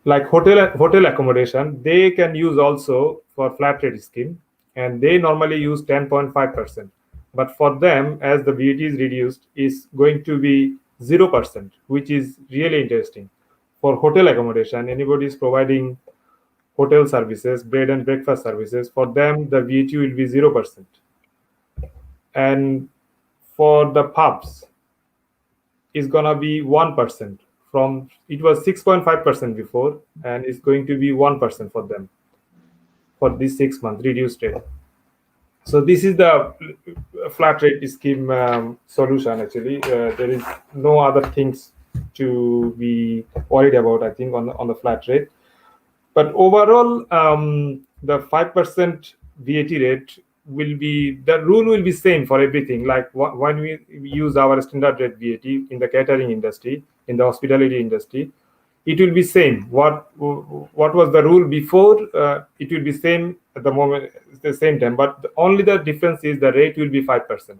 Like hotel accommodation, they can use also for flat rate scheme, and they normally use 10.5%. But for them, as the VAT is reduced, is going to be 0%, which is really interesting. For hotel accommodation, anybody is providing hotel services, bed and breakfast services, for them the VAT will be 0%. And for the pubs, is gonna be 1%. From it was 6.5% before, and it's going to be 1% for them for this 6 month reduced rate. So this is the flat rate scheme solution. Actually, there is no other things to be worried about, I think, on the flat rate. But overall, the 5% VAT rate will be, the rule will be same for everything. Like when we use our standard rate VAT in the catering industry, in the hospitality industry, it will be same. What was the rule before? It will be same at the moment, the same time. But only the difference is the rate will be 5%.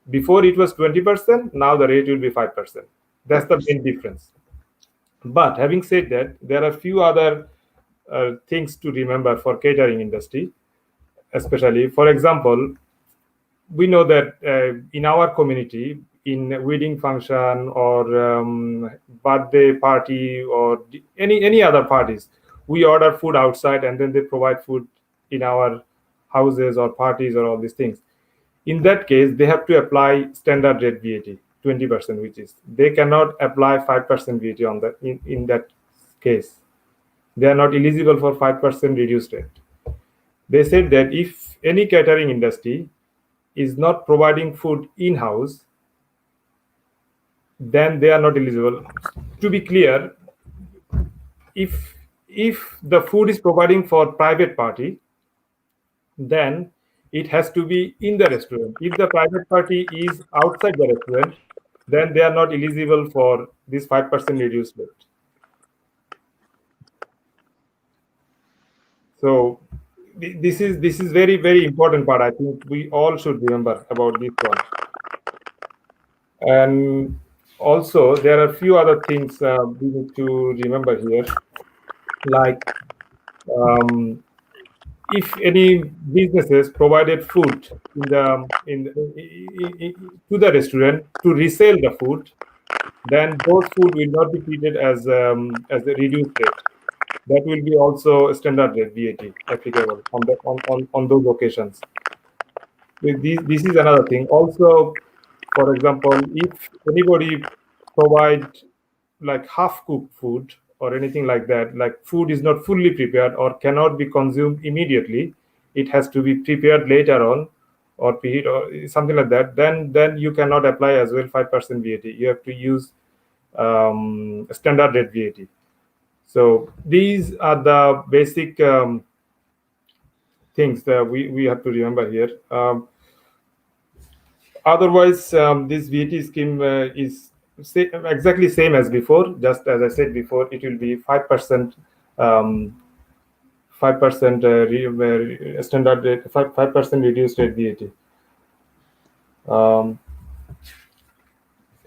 Before it was 20%. Now the rate will be 5%. That's the main difference. But having said that, there are few other things to remember for catering industry, especially. For example, we know that in our community, in wedding function or birthday party or any other parties, we order food outside and then they provide food in our houses or parties or all these things. In that case, they have to apply standard rate VAT 20%, which is they cannot apply 5% VAT on that. In that case, they are not eligible for 5% reduced rate. They said that if any catering industry is not providing food in-house, then they are not eligible. To be clear, if the food is providing for private party, then it has to be in the restaurant. If the private party is outside the restaurant, then they are not eligible for this 5% reduced rate. So this is very, very important part. I think we all should remember about this one. And also there are a few other things we need to remember here, like if any businesses provided food to the restaurant to resell the food, then those food will not be treated as a reduced rate. That will be also a standard rate VAT applicable on those occasions. This is another thing. Also, for example, if anybody provide like half-cooked food or anything like that, like food is not fully prepared or cannot be consumed immediately, it has to be prepared later on or preheat or something like that, then you cannot apply as well 5% VAT. You have to use standard rate VAT. So these are the basic things that we have to remember here. Otherwise, this VAT scheme is exactly same as before. Just as I said before, it will be 5%, 5% standard rate, 5% reduced rate VAT.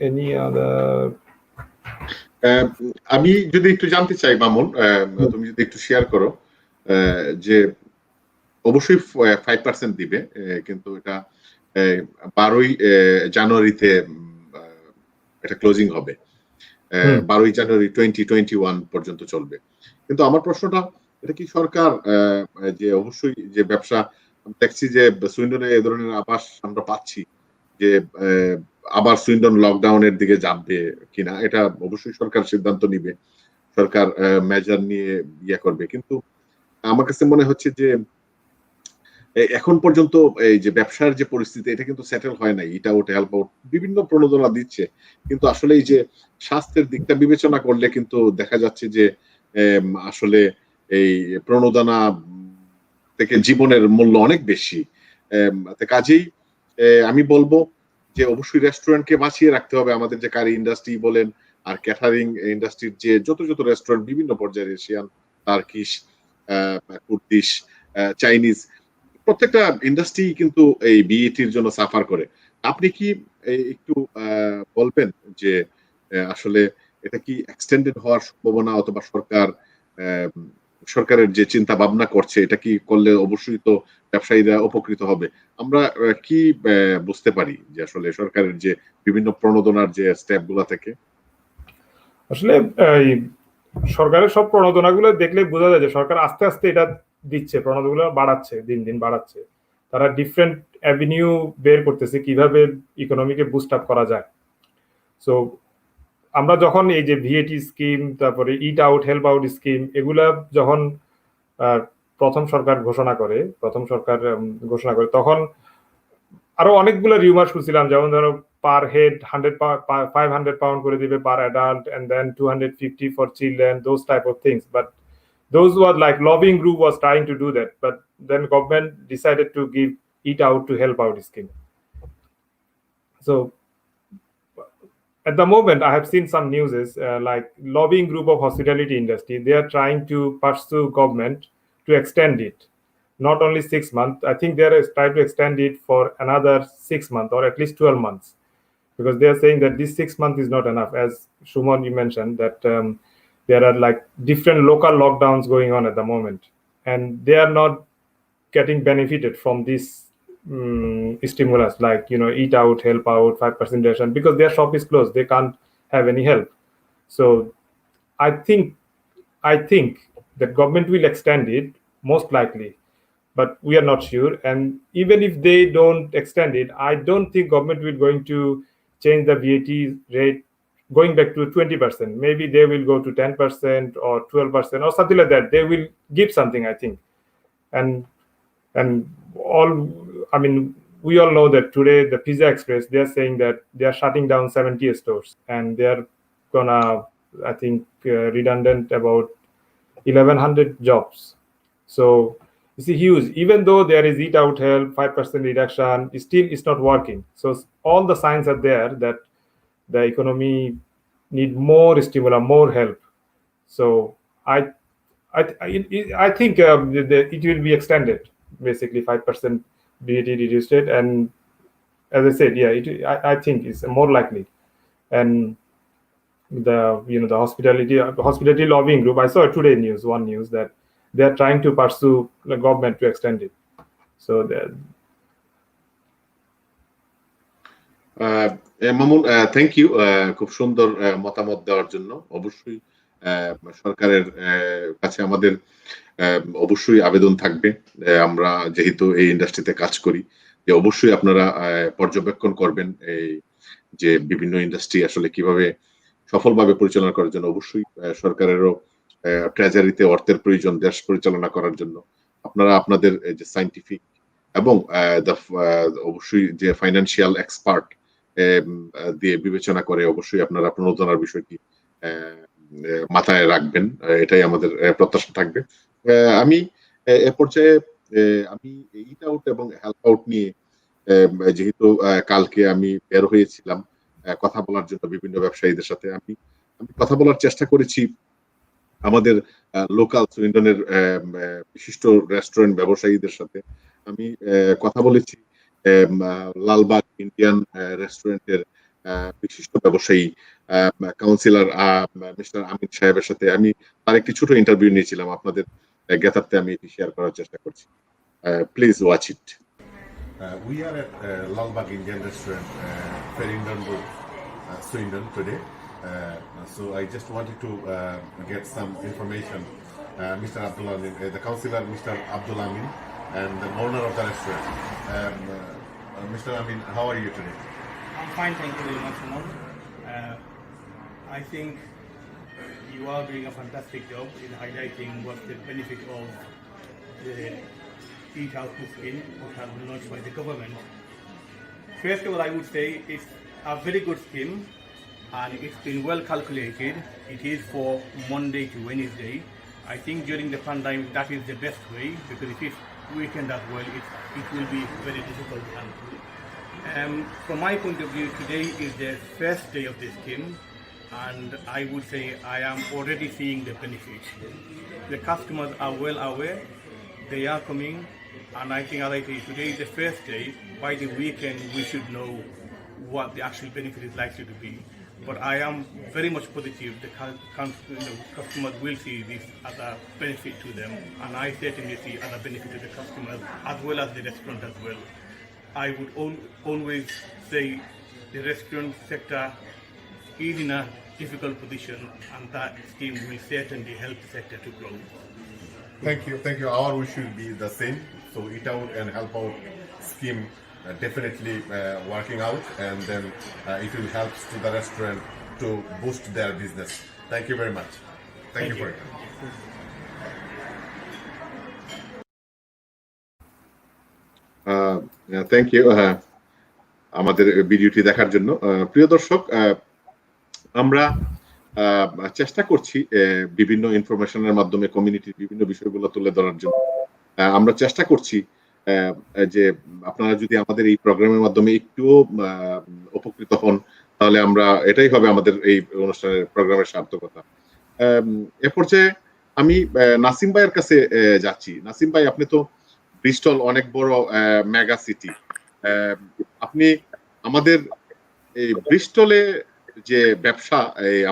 Any other? আমি যদি একটু জানতে চাই মামুন, তুমি যদি একটু share করো যে অবশ্যই 5% দিবে, কিন্তু এটা 12ই জানুয়ারিতে এটা ক্লোজিং হবে, 12ই জানুয়ারি 2021 পর্যন্ত চলবে। কিন্তু আমার প্রশ্নটা, এটা কি সরকার যে অবশ্যই যে ব্যবসা দেখছি যে সুইন্ডনে এই ধরনের আভাস আমরা পাচ্ছি যে আবার সুইন্ডন লকডাউনের দিকে যাবে কিনা, এটা অবশ্যই সরকার সিদ্ধান্ত নিবে, সরকার মেজার নিয়ে ইয়ে করবে। কিন্তু আমার কাছে মনে হচ্ছে যে এখন পর্যন্ত এই যে ব্যবসার যে পরিস্থিতি, এটা কিন্তু সেটেল হয় নাই। এটা ওটা হেল্প আউট বিভিন্ন প্রণোদনা দিচ্ছে, কিন্তু আসলে এই যে স্বাস্থ্যের দিকটা বিবেচনা করলে কিন্তু দেখা যাচ্ছে যে আসলে এই প্রণোদনা থেকে জীবনের মূল্য অনেক বেশি। কাজেই আমি বলবো যে অবশ্যই রেস্টুরেন্টকে বাঁচিয়ে রাখতে হবে। আমাদের যে কারি ইন্ডাস্ট্রি বলেন আর ক্যাটারিং ইন্ডাস্ট্রির যে যত রেস্টুরেন্ট বিভিন্ন পর্যায়ের, এশিয়ান, টার্কিশ, কুর্দিশ, চাইনিজ, প্রত্যেকটা ইন্ডাস্ট্রি কিন্তু এই বিইটির জন্য সাফার করে। আপনি কি একটু বলবেন যে আসলে এটা কি এক্সটেন্ডেড হওয়ার সম্ভাবনা, অথবা সরকারের যে চিন্তা ভাবনা করছে, এটা কি করলে অবশ্যই তো ব্যবসায়ীরা উপকৃত হবে? আমরা কি বুঝতে পারি যে আসলে সরকারের যে বিভিন্ন প্রণোদনার যে স্টেপ গুলা থেকে? আসলে এই সরকারের সব প্রণোদনাগুলো দেখলে বোঝা যায় যে সরকার আস্তে আস্তে এটা দিচ্ছে, প্রণোদনাগুলো বাড়াচ্ছে, দিন দিন বাড়াচ্ছে। তারা ডিফারেন্ট অ্যাভিনিউ বের করতেছে কিভাবে ইকোনমিকে বুস্ট আপ করা যায়। সো আমরা যখন এই যে ভিএটি স্কিম, তারপরে it out help out scheme, এগুলা যখন প্রথম সরকার ঘোষণা করে তখন আরো অনেকগুলো রিউমার শুনছিলাম, যেমন ধরো পার হেড 500 পাউন্ড করে দিবে per adult, and then 250 for children, those type of things. But those were like lobbying group was trying to do that, but then government decided to give it out to help out scheme. So at the moment I have seen some news like lobbying group of hospitality industry, they are trying to pursue government to extend it not only 6 months. I think they are trying to extend it for another 6 months or at least 12 months, because they are saying that this 6 months is not enough. As Shumon, you mentioned that there are like different local lockdowns going on at the moment, and they are not getting benefited from this stimulus, like eat out, help out, 5% ration, because their shop is closed, they can't have any help. So I think that government will extend it most likely, but we are not sure. And even if they don't extend it, I don't think government will going to change the VAT rate going back to 20%. Maybe they will go to 10% or 12% or something like that. They will give something, I think. And all, I mean, we all know that today the Pizza Express, they are saying that they are shutting down 70 stores, and they are gonna, I think, redundant about 1,100 jobs. So it's huge. Even though there is eat out help, 5% reduction, still it's not working. So all the signs are there that the economy need more stimulus, more help. So I think it will be extended, basically 5% VAT reduced it, and as I said, yeah, I think it's more likely. And the the hospitality lobbying group, I saw today one news that they are trying to pursue the government to extend it. So Mamun, thank you খুব সুন্দর মতামত দেওয়ার জন্য। অবশ্যই সরকারের কাছে আমাদের অবশ্যই আবেদন থাকবে, আমরা যেহেতু এই ইন্ডাস্ট্রিতে কাজ করি, যে অবশ্যই আপনারা পর্যবেক্ষণ করবেন এই যে বিভিন্ন ইন্ডাস্ট্রি আসলে কিভাবে সফলভাবে পরিচালনা করার জন্য। অবশ্যই সরকারেরও ট্রেজারিতে অর্থের প্রয়োজন দেশ পরিচালনা করার জন্য। আপনারা আপনাদের যে সায়েন্টিফিক এবং অবশ্যই যে ফাইন্যান্সিয়াল এক্সপার্ট দিয়ে বিবেচনা করে অবশ্যই আপনারা প্রণোদনার বিষয়টি মাথায় রাখবেন, এটাই আমাদের প্রত্যাশা থাকবে। আমি এ পর্যায়ে আমি ইট আউট এবং হেল্প আউট নিয়ে, যেহেতু কালকে আমি বের হয়েছিলাম কথা বলার জন্য বিভিন্ন ব্যবসায়ীদের সাথে, আমি কথা বলার চেষ্টা করেছি আমাদের লোকাল সুইন্ডনের বিশিষ্ট রেস্টুরেন্ট ব্যবসায়ীদের সাথে। আমি কথা বলেছি লালবাগ ইন্ডিয়ান রেস্টুরেন্টের বিশিষ্ট ব্যবসায়ী কাউন্সিলর মিস্টার আমিন সাহেবের সাথে। আমি তার একটি ছোট ইন্টারভিউ নিয়েছিলাম, আপনাদের জ্ঞাতার্থে আমি এটি শেয়ার করার চেষ্টা করছি। Please watch it. We are at Lalbagh Indian Restaurant, Farringdon Road, Swindon today. So I just wanted to get some information. Mr. Abdullah, the councillor, Mr. Abdullah Amin, and the owner of the restaurant. Mr. Amin, how are you today? I'm fine, thank you very much, Umar. I think you are doing a fantastic job in highlighting what's the benefit of the Eat Out scheme, what has been launched by the government. First of all, I would say it's a very good scheme, and it's been well calculated. It is for Monday to Wednesday. I think during the pandemic that is the best way, because if it's weekend as well, it will be very difficult to handle. From my point of view, today is the first day of the scheme, and I would say I am already seeing the benefits. The customers are well aware, they are coming, and I think, as I say, today is the first day by the weekend we should know what the actual benefit is likely to be. But I am very much positive the customers will see this as a benefit to them, and I certainly see as a benefit to the customers as well as the restaurant as well. I would always say the restaurant sector is in a difficult position, and that scheme will certainly help the sector to grow. Thank you. Our wish should be the same. So eat out and help out scheme definitely working out, and then it will help to the restaurant to boost their business. Thank you very much. Thank you for it. Thank you আমাদের ভিডিওটি দেখার জন্য। প্রিয় দর্শক, আমরা চেষ্টা করছি বিভিন্ন ইনফরমেশনের মাধ্যমে কমিউনিটির বিভিন্ন বিষয়গুলো তুলে ধরার জন্য। আমরা চেষ্টা করছি যে আপনারা যদি আমাদের এই প্রোগ্রামের মাধ্যমে একটু উপকৃত হন, তাহলে আমরা এটাই হবে আমাদের এই অনুষ্ঠানের প্রোগ্রামের সার্থকতা। এ পর্যায়ে আমি নাসিম ভাইয়ের কাছে যাচ্ছি। নাসিম ভাই, আপনি তো ব্রিস্টল অনেক বড় মেগা সিটি, আপনি আমাদের এই ব্রিস্টলে যে ব্যবসা,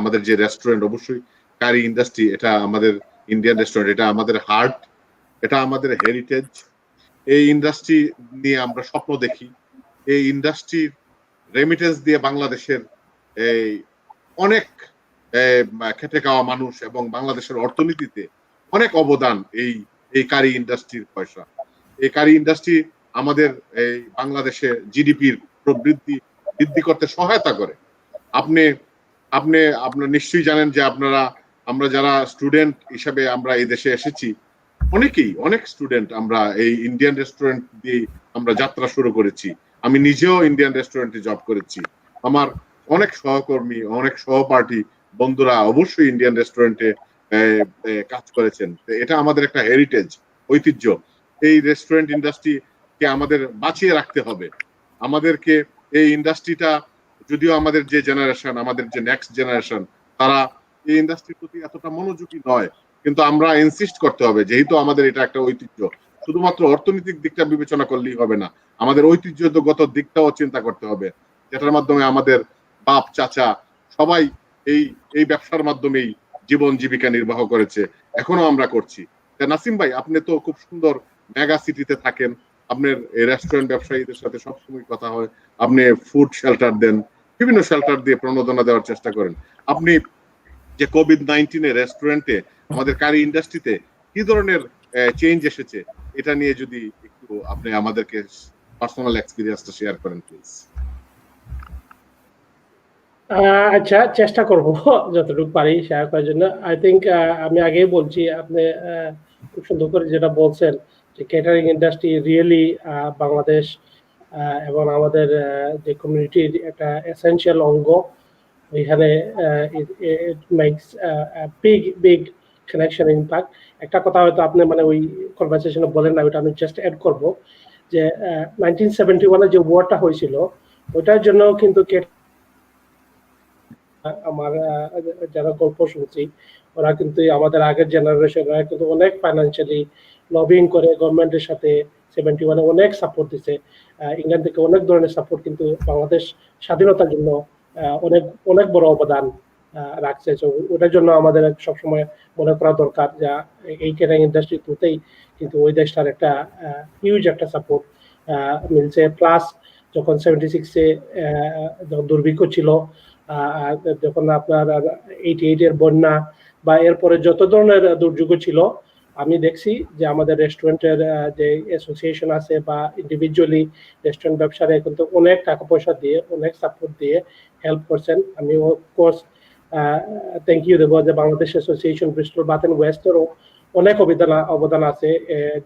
আমাদের যে রেস্টুরেন্ট, অবশ্যই কারি ইন্ডাস্ট্রি, এটা আমাদের ইন্ডিয়ান রেস্টুরেন্ট, এটা আমাদের হার্ট, এটা আমাদের হেরিটেজ। এই ইন্ডাস্ট্রি নিয়ে আমরা স্বপ্ন দেখি। এই ইন্ডাস্ট্রির রেমিটেন্স দিয়ে বাংলাদেশের এই অনেক খেটে খাওয়া মানুষ এবং বাংলাদেশের অর্থনীতিতে অনেক অবদান এই কারি ইন্ডাস্ট্রির পয়সা। এই কারি ইন্ডাস্ট্রি আমাদের এই বাংলাদেশে জিডিপির বৃদ্ধি করতে সহায়তা করে। আপনারা নিশ্চয়ই জানেন যে আমরা যারা স্টুডেন্ট হিসেবে আমরা এই দেশে এসেছি, অনেক স্টুডেন্ট আমরা এই ইন্ডিয়ান রেস্টুরেন্ট দিয়ে আমরা যাত্রা শুরু করেছি। আমি নিজেও ইন্ডিয়ান রেস্টুরেন্টে জব করেছি। আমার অনেক সহকর্মী, অনেক সহপাঠী বন্ধুরা অবশ্যই ইন্ডিয়ান রেস্টুরেন্টে কাজ করেছেন। এটা আমাদের একটা হেরিটেজ, ঐতিহ্য। এই রেস্টুরেন্ট ইন্ডাস্ট্রিকে আমাদের বাঁচিয়ে রাখতে হবে। আমাদেরকে এই ইন্ডাস্ট্রিটা, যদিও আমাদের যে জেনারেশন, আমাদের যে নেক্সট জেনারেশন, তারা এই ইন্ডাস্ট্রির প্রতি এতটা মনোযোগী নয়, কিন্তু আমরা ইনসিস্ট করতে হবে, যেহেতু আমাদের এটা একটা ঐতিহ্য। শুধুমাত্র অর্থনৈতিক দিকটা বিবেচনা করলেই হবে না, আমাদের ঐতিহ্যগত দিকটাও চিন্তা করতে হবে, যেটার মাধ্যমে আমাদের বাপ চাচা সবাই এই ব্যবসার মাধ্যমেই জীবন জীবিকা নির্বাহ করেছে, এখনো আমরা করছি। নাসিম ভাই, আপনি তো খুব সুন্দর মেগা সিটিতে থাকেন, আপনার এই রেস্টুরেন্ট ব্যবসায়ীদের সাথে সবসময় কথা হয়, আপনি ফুড শেল্টার দেন, বিভিন্ন শেল্টার দিয়ে প্রণোদনা দেওয়ার চেষ্টা করেন। আপনি যে কোভিড-19 রেস্টুরেন্টে, আমাদের কারি ইন্ডাস্ট্রিতে কি ধরনের চেঞ্জ এসেছে, এটা নিয়ে যদি একটু আপনি আমাদেরকে পার্সোনাল এক্সপেরিয়েন্সটা শেয়ার করেন প্লিজ। আচ্ছা, চেষ্টা করব যতটুকু পারি শেয়ার করার জন্য। আই থিঙ্ক আমি আগেই বলছি, আপনি খুব সুন্দর করে যেটা বলছেন যে ক্যাটারিং ইন্ডাস্ট্রি রিয়েলি বাংলাদেশ এবং আমাদের যে কমিউনিটির একটা এসেনশিয়াল অঙ্গ। এখানে it makes big connection impact. একটা কথা হয়তো আপনি মানে ওই কনভারসেশনে বলেন না, ওইটা আমি জাস্ট অ্যাড করব যে 1971 যে ওয়ারটা হয়েছিল, ওটার জন্য কিন্তু আমার যারা গল্প শুনছি, ওরা কিন্তু আমাদের আগের জেনারেশনরা কিন্তু অনেক ফাইন্যান্সিয়ালি লবিং করে গভর্নমেন্টের সাথে 71 অনেক সাপোর্ট দিছে। ইংল্যান্ড থেকে অনেক ধরনের সাপোর্ট কিন্তু বাংলাদেশ স্বাধীনতার জন্য অনেক বড় অবদান রাখছে। ওটার জন্য আমাদের সবসময় মনে করা দরকার যে এই ক্যাটারিং ইন্ডাস্ট্রি থ্রুতেই কিন্তু ওই দেশটার একটা হিউজ একটা সাপোর্ট মিলছে। প্লাস যখন 76-এ যখন দুর্ভিক্ষ ছিল, যখন আপনার 88 এর বন্যা বা এরপরে যত ধরনের দুর্যোগ ছিল, আমি দেখছি যে আমাদের রেস্টুরেন্টের যে অ্যাসোসিয়েশন আছে বা ইন্ডিভিজুয়ালি রেস্টুরেন্ট ব্যবসারে কিন্তু অনেক টাকা পয়সা দিয়ে, অনেক সাপোর্ট দিয়ে হেল্প করছেন। আমি অফকোর্স থ্যাংক ইউ দেবো যে Bangladesh association Bristol Bath and ওয়েস্টেরও অনেক অবদান আছে।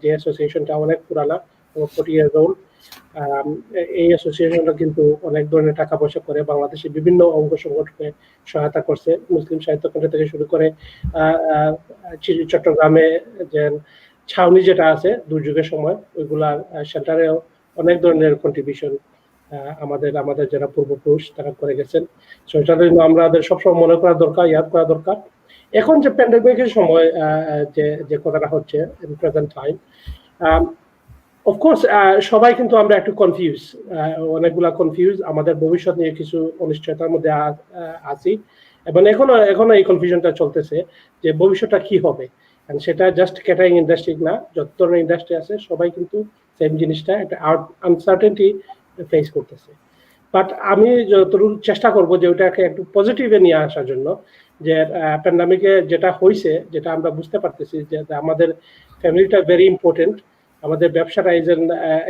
যে অ্যাসোসিয়েশনটা অনেক পুরানা, 40 ইয়ার্স ওল্ড। এই অ্যাসোসিয়েশনটা কিন্তু অনেক ধরনের টাকা পয়সা করে বাংলাদেশের বিভিন্ন অঙ্গ সংগঠনকে সহায়তা করছে, মুসলিম সাহিত্য কেন্দ্র থেকে শুরু করে চট্টগ্রামে যে ছাউনি যেটা আছে দুর্যোগের সময়, ওইগুলার সেন্টারেও অনেক ধরনের কন্ট্রিবিউশন আমাদের যারা পূর্বপুরুষ তারা করে গেছেন। সেটার জন্য আমাদের সবসময় মনে করা দরকার, ইয়াদ করা দরকার। এখন যে প্যান্ডেমিকের সময় যে কথাটা হচ্ছে ইন প্রেজেন্ট টাইম, অফকোর্স সবাই কিন্তু আমরা একটু কনফিউজ, অনেকগুলা কনফিউজ, আমাদের ভবিষ্যৎ নিয়ে কিছু অনিশ্চয়তার মধ্যে আছি, এবং এখনো এই কনফিউশনটা চলতেছে যে ভবিষ্যৎটা কি হবে। সেটা জাস্ট ক্যাটারিং ইন্ডাস্ট্রি না, যত ধরনের ইন্ডাস্ট্রি আছে সবাই কিন্তু সেম জিনিসটা একটা আনসার্টেনটি ফেস করতেছে। বাট আমি যতটুকু চেষ্টা করব যে ওটাকে একটু পজিটিভে নিয়ে আসার জন্য, যে প্যান্ডামিকে যেটা হয়েছে, যেটা আমরা বুঝতে পারতেছি যে আমাদের ফ্যামিলিটা ভেরি ইম্পর্টেন্ট, আমাদের ব্যবসাটা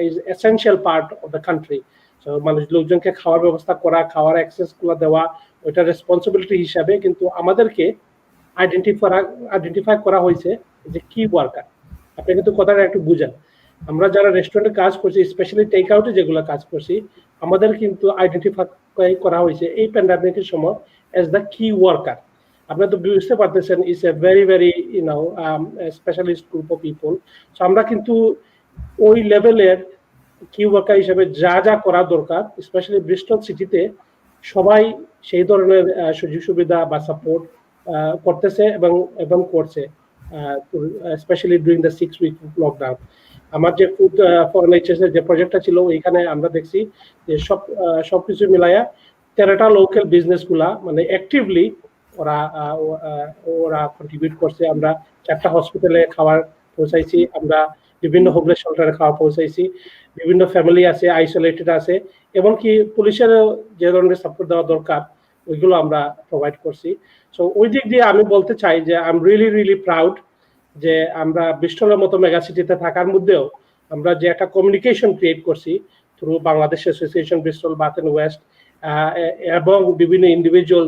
is essential part of the country. So মানুষ লোকজনকে খাওয়ার ব্যবস্থা করা, খাওয়ার অ্যাক্সেসগুলো দেওয়া, ওইটা রেসপন্সিবিলিটি হিসাবে কিন্তু আমাদেরকে আইডেন্টিফাই করা হয়েছে যে কি ওয়ার্কার। আপনি কিন্তু কথাটা একটু বুঝেন, আমরা যারা রেস্টুরেন্টে কাজ করছি, স্পেশালি টেক আউটে যেগুলো কাজ করছি, আমাদের কিন্তু আইডেন্টিফাই করা হয়েছে এই প্যান্ডামিকের সময় অ্যাজ দ্য কি ওয়ার্কার। আপনারা তো বুঝতে পারতেছেন, it's a very specialist group of people. So আমরা কিন্তু ওই লেভেলের কি ওয়ার্কার হিসেবে যা যা করা দরকার, স্পেশালি ব্রিস্টল সিটিতে সবাই সেই ধরনের সুযোগ সুবিধা বা সাপোর্ট করতেছে এবং করছে, specially during the 6 week lockdown. আমার যে ফুড ফর নেচার্সের যে প্রজেক্টটা ছিল, ওইখানে আমরা দেখছি যে সবকিছু মিলাইয়া 13টা লোকাল বিজনেসগুলা মানে অ্যাক্টিভলি ওরা কন্ট্রিবিউট করছে। আমরা 4টা হসপিটালে খাবার পৌঁছাইছি, আমরা বিভিন্ন হোমলেস শেল্টারে খাওয়া পৌঁছাইছি, বিভিন্ন ফ্যামিলি আছে আইসোলেটেড আছে, এমনকি পুলিশের যে ধরনের সাপোর্ট দেওয়া দরকার ওইগুলো আমরা প্রোভাইড করছি। সো ওই দিক দিয়ে আমি বলতে চাই যে আই এম রিয়েলি প্রাউড যে আমরা ব্রিস্টলের মতো মেগা সিটিতে থাকার মধ্যেও আমরা যে একটা কমিউনিকেশন ক্রিয়েট করছি through Bangladesh association Bristol Bath and West এবং বিভিন্ন ইন্ডিভিজুয়াল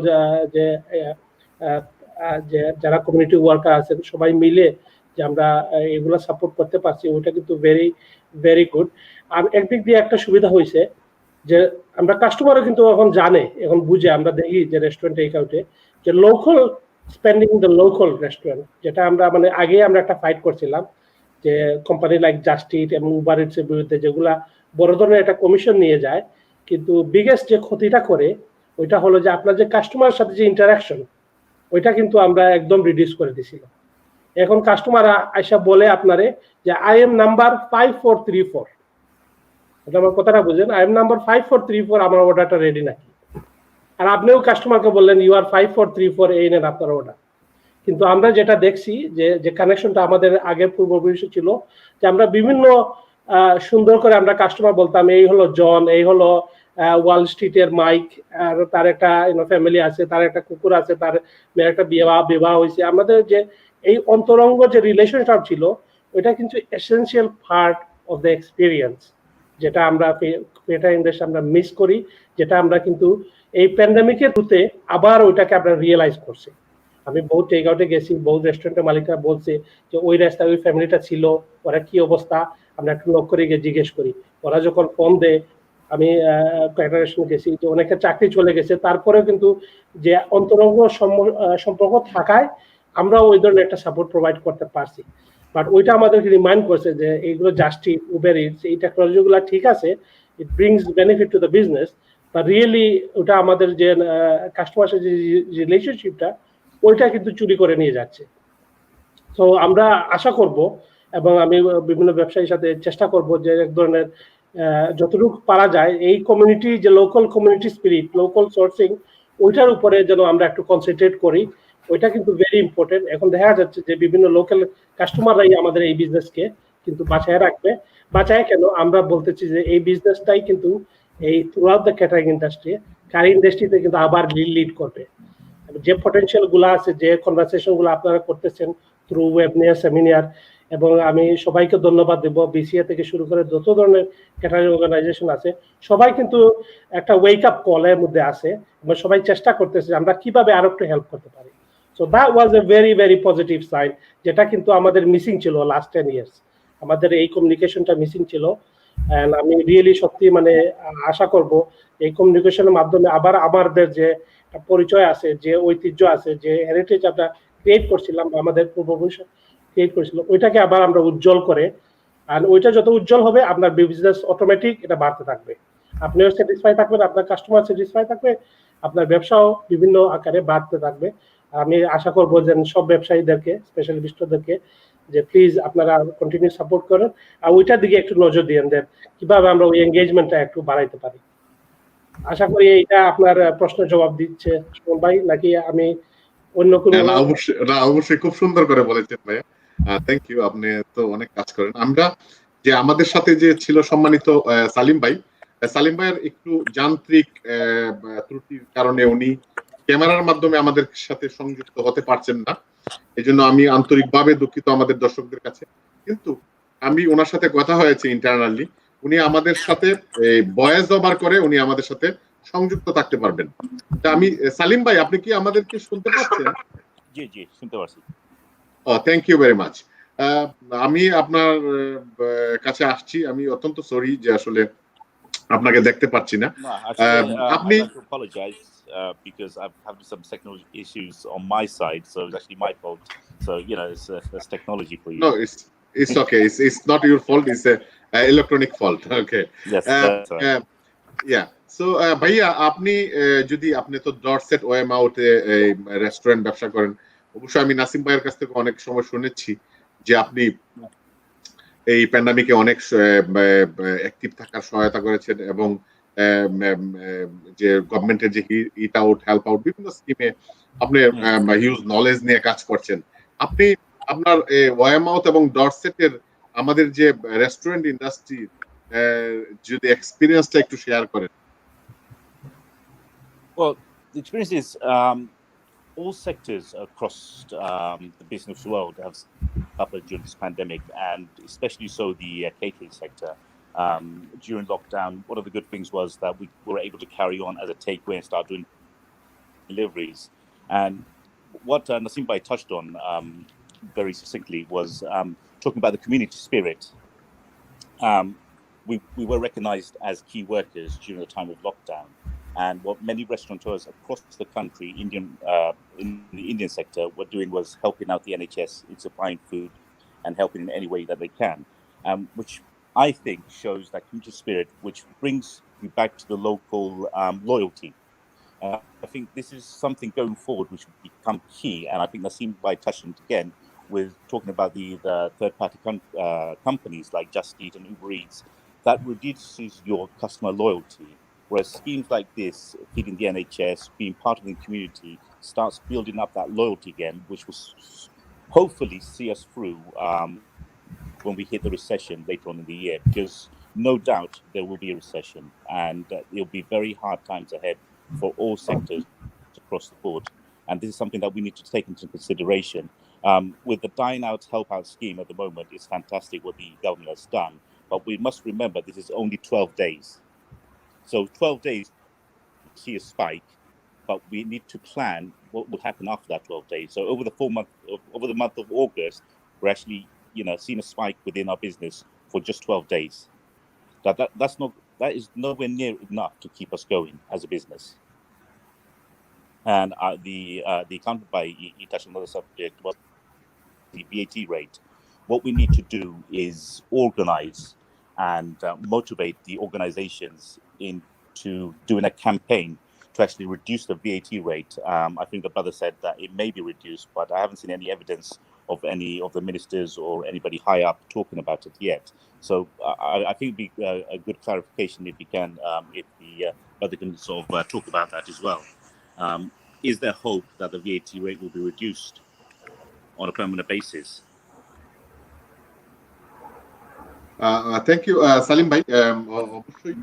যে যারা কমিউনিটি ওয়ার্কার আছেন সবাই মিলে যে আমরা এগুলো সাপোর্ট করতে পারছি, ওটা কিন্তু ভেরি গুড। আর একদিক দিয়ে একটা সুবিধা হয়েছে যে আমরা কাস্টমারও কিন্তু এখন জানে, এখন বুঝে, আমরা দেখি যে রেস্টুরেন্ট টেক আউটে যে local spending the local restaurant, যেটা আমরা মানে আগে আমরা একটা ফাইট করছিলাম যে কোম্পানি লাইক জাস্ট ইট এবং উবার ইটস এর বিরুদ্ধে, যেগুলা বড় ধরনের একটা কমিশন নিয়ে যায়, কিন্তু বিগেস্ট যে ক্ষতিটা করে ওইটা হলো যে আপনার যে কাস্টমারের সাথে যে ইন্টারাকশন, ওইটা কিন্তু আমরা একদম রিডিউস করে দিছিলাম। এখন কাস্টমার আইসা বলে আপনারে যে আই এম নাম্বার 5434, এটা আমার কথাটা বুঝেন, আই এম নাম্বার 5434, আমার অর্ডারটা রেডি নাকি। আর আপনিও কাস্টমারকে বললেন ইউ আর 5434, এই নেন আপনার অর্ডার। কিন্তু আমরা যেটা দেখছি যে কানেকশনটা আমাদের আগের পূর্ব ভবিষ্যৎ ছিল, যে আমরা বিভিন্ন সুন্দর করে আমরা কাস্টমার বলতাম এই হলো জন, এই হলো ওয়াল স্ট্রিটের মাইক, আর তার একটা ফ্যামিলি আছে, তার একটা কুকুর আছে, তার মেয়ের একটা বিবাহ হয়েছে। আমাদের যে এই অন্তরঙ্গ যে রিলেশনশিপ ছিল, ওইটা কিন্তু essential part of the experience, যেটা আমরা ইন্ডাস্ট্রি আমরা মিস করি, যেটা আমরা কিন্তু এই প্যান্ডামিকের থ্রুতে আবার ওইটাকে আমরা রিয়েলাইজ করছি। আমি বহু টেক আউটে গেছি, বহু রেস্টুরেন্টের মালিকরা বলছে যে ওই রাস্তায় ওই ফ্যামিলিটা ছিল, ওরা কি অবস্থা, আমরা একটু লক করে গিয়ে জিজ্ঞেস করি। ওরা যখন ফোন দেয়, আমি কয়েকটা রেস্টুরেন্ট গেছি যে অনেকে চাকরি চলে গেছে, তারপরেও কিন্তু যে অন্তরঙ্গ সম্পর্ক থাকায় আমরা ওই ধরনের একটা সাপোর্ট প্রোভাইড করতে পারছি। বাট ওইটা আমাদেরকে রিমাইন্ড করছে যে এইগুলো জাস্টি উবের ইটস, এই টেকনোলজিগুলো ঠিক আছে, ইট brings benefit to the business, বা রিয়েলি ওটা আমাদের যে কাস্টমার সাথে যে রিলেশনশিপটা, ওইটা কিন্তু চুরি করে নিয়ে যাচ্ছে। তো আমরা আশা করব এবং আমি বিভিন্ন ব্যবসায়ীর সাথে চেষ্টা করব যে এক ধরনের যতটুকু পারা যায় এই কমিউনিটি, যে local community spirit, local sourcing, ওইটার উপরে যেন আমরা একটু কনসেন্ট্রেট করি। ওইটা কিন্তু ভেরি ইম্পর্টেন্ট। এখন দেখা যাচ্ছে যে বিভিন্ন লোকাল কাস্টমাররাই আমাদের এই বিজনেসকে কিন্তু বাঁচায় রাখবে। বাঁচায় কেন, আমরা বলতেছি যে এই বিজনেসটাই কিন্তু এই throughout the catering industry, curry ইন্ডাস্ট্রিতে কিন্তু আবার লিড করবে। যে পটেনশিয়াল গুলো আছে, যে কনভারসেশন গুলো আপনারা করতেছেন থ্রু ওয়েবিনার, সেমিনার, এবং আমি সবাইকে ধন্যবাদ দেব, বিসিএ থেকে শুরু করে যত ধরনের ক্যাটারিং অর্গানাইজেশন আছে সবাই কিন্তু একটা ওয়েক আপ কলের মধ্যে আছে এবং সবাই চেষ্টা করতেছে আমরা কিভাবে আরো একটু হেল্প করতে পারি। So that was a very positive sign, যেটা কিন্তু আমাদের মিসিং ছিল লাস্ট 10 ইয়ার্স। আমাদের এই কমিউনিকেশনটা মিসিং ছিল। এন্ড আমি রিয়েলি সত্যি মানে আশা করব এই কমিউনিকেশনের মাধ্যমে আবার আমাদের যে পরিচয় আছে, যে ঐতিহ্য আছে, যে হেরিটেজ আমরা ক্রিয়েট করছিলাম, আমাদের পূর্বপুরুষ ক্রিয়েট করেছিল, ওইটাকে আবার আমরা উজ্জ্বল করে, আর ওইটা যত উজ্জ্বল হবে আপনার বিজনেস অটোমেটিক এটা বাড়তে থাকবে, আপনিও স্যাটিসফাই থাকবেন, আপনার কাস্টমার স্যাটিসফাই থাকবে, আপনার ব্যবসাও বিভিন্ন আকারে বাড়তে থাকবে। আমি আশা করব যে সব ব্যবসায়ীদেরকে, স্পেশালি বিশ্বদেরকে, যে প্লিজ আপনারা কন্টিনিউ সাপোর্ট করেন আর ওইটার দিকে একটু নজর দিয়েন, যে কিভাবে আমরা ওই এঙ্গেজমেন্টটা একটু বাড়াইতে পারি। আশা করি এটা আপনার প্রশ্নের জবাব দিচ্ছে সুমন ভাই, নাকি আমি অন্য কোনো? অবশ্যই খুব সুন্দর করে বলেছেন ভাইয়া, থ্যাংক ইউ। আপনি তো অনেক কাজ করেন। আমরা যে আমাদের সাথে যে ছিল সম্মানিত সালিম ভাইয়ের একটু যান্ত্রিক ত্রুটির কারণে উনি ক্যামেরার মাধ্যমে আমাদের সাথে সংযুক্ত হতে পারছেন না। এই জন্য আমি আন্তরিকভাবে দুঃখিত আমাদের দর্শকদের কাছে। কিন্তু আমি ওনার সাথে কথা হয়েছে ইন্টারনালি, উনি আমাদের সাথে ভয়েস ওভার করে উনি আমাদের সাথে সংযুক্ত থাকতে পারবেন। তা আমি সালিম ভাই, আপনি কি আমাদেরকে শুনতে পাচ্ছেন? জি জি শুনতে পাচ্ছি। Thank you very much. আমি আপনার কাছে আসছি। আমি অত্যন্ত সরি যে আসলে আপনাকে দেখতে পাচ্ছি না। No, actually, আপনি I'd like to apologize because I've had some technical issues on my side, so it's actually my fault. So it's technology for you. No, it's okay. It's not your fault. It's a electronic fault. Okay. Yes, that's right. Yeah. So ভাইয়া, আপনি যদি আপনি তো Dorset ওয়েম আউটে restaurant ব্যবসা করেন, অবশ্যই আমি নাসিম ভাইয়ের কাছ থেকে অনেক সময় শুনেছি যে আপনি এই প্যান্ডামিকে অনেক অ্যাক্টিভ থাকার সহায়তা করেছেন এবং যে গভর্নমেন্টের যে ইট আউট, হেল্প আউট, বিভিন্ন স্কিমে আপনি হিউজ নলেজ নিয়ে কাজ করছেন। আপনি আপনার ওয়ামাউথ এবং ডরসেটের আমাদের যে রেস্টুরেন্ট ইন্ডাস্ট্রি যদি এক্সপিরিয়েন্সটা একটু শেয়ার করেন। Well, the experience is all sectors across the business world have suffered during this pandemic, and especially so the catering sector. During lockdown, one of the good things was that we were able to carry on as a takeaway and start doing deliveries. And what Nasim Bhai touched on very succinctly was talking about the community spirit. We were recognized as key workers during the time of lockdown. And what many restaurateurs across the country, in the Indian sector, were doing was helping out the NHS in supplying food and helping in any way that they can, which I think shows that community spirit, which brings you back to the local loyalty. I think this is something going forward which will become key, and I think Nasim Bhai touched on it again with talking about the third-party companies like Just Eat and Uber Eats, that reduces your customer loyalty. Whereas schemes like this, feeding the NHS, being part of the community, starts building up that loyalty again, which will hopefully see us through when we hit the recession later on in the year. Because no doubt there will be a recession, and it'll be very hard times ahead for all sectors across the board. And this is something that we need to take into consideration. With the Dine Out Help Out scheme at the moment, it's fantastic what the government has done. But we must remember this is only 12 days. So 12 days, see a spike, but we need to plan what will happen after that 12 days. So over the month of August, we're actually seeing a spike within our business for just 12 days. That is nowhere near enough to keep us going as a business. And the accountant by he touched on another subject was the VAT rate. What we need to do is organize and motivate the organizations into doing a campaign to actually reduce the VAT rate. I think the brother said that it may be reduced, but I haven't seen any evidence of any of the ministers or anybody high up talking about it yet. So I think it'd be a good clarification if we can, if the brother can sort of talk about that as well. Is there hope that the VAT rate will be reduced on a permanent basis? Thank you Salim ভাই। অবশ্যই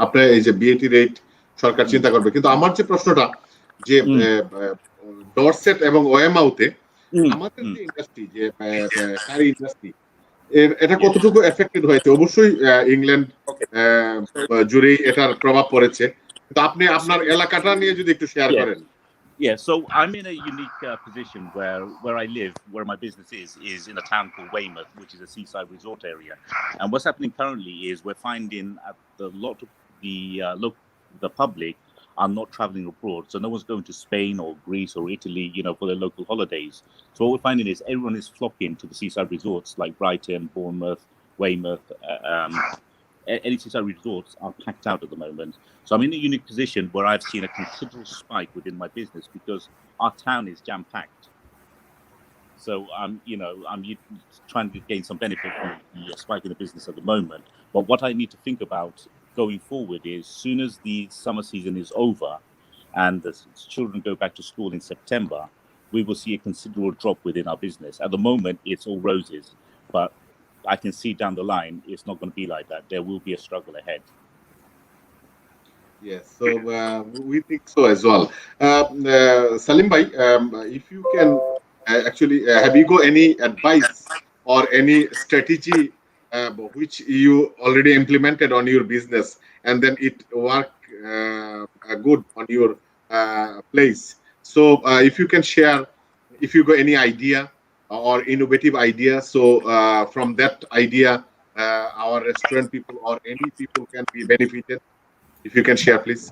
আপনার এই যে BAT rate সরকার চিন্তা করবে, কিন্তু আমার যে প্রশ্নটা যে ডরসেট এবং ওয়ামাউথে আমাদের যে ইন্ডাস্ট্রি, যে কারি ইন্ডাস্ট্রি, এটা কতটুকু এফেক্টেড হয়েছে? অবশ্যই ইংল্যান্ড জুড়েই এটার প্রভাব পড়েছে, কিন্তু আপনি আপনার এলাকাটা নিয়ে যদি একটু শেয়ার করেন। Yeah, so I'm in a unique position where I live, where my business is in a town called Weymouth, which is a seaside resort area. And what's happening currently is we're finding a lot of the public are not traveling abroad. So no one's going to Spain or Greece or Italy, for their local holidays. So what we're finding is everyone is flocking to the seaside resorts like Brighton, Bournemouth, Weymouth, any seaside resorts are packed out at the moment. So I'm in a unique position where I've seen a considerable spike within my business because our town is jam-packed. So I'm trying to gain some benefit from the spike in the business at the moment. But what I need to think about going forward is, soon as the summer season is over and the children go back to school in September, we will see a considerable drop within our business. At the moment, it's all roses, but I can see down the line it's not going to be like that. There will be a struggle ahead. Yes, so we think so as well. Salim bhai, if you can actually, have you got any advice or any strategy which you already implemented on your business and then it worked good on your place? So if you can share, if you got any idea or innovative idea, so from that idea, our restaurant people or any people can be benefited. If you can share, please.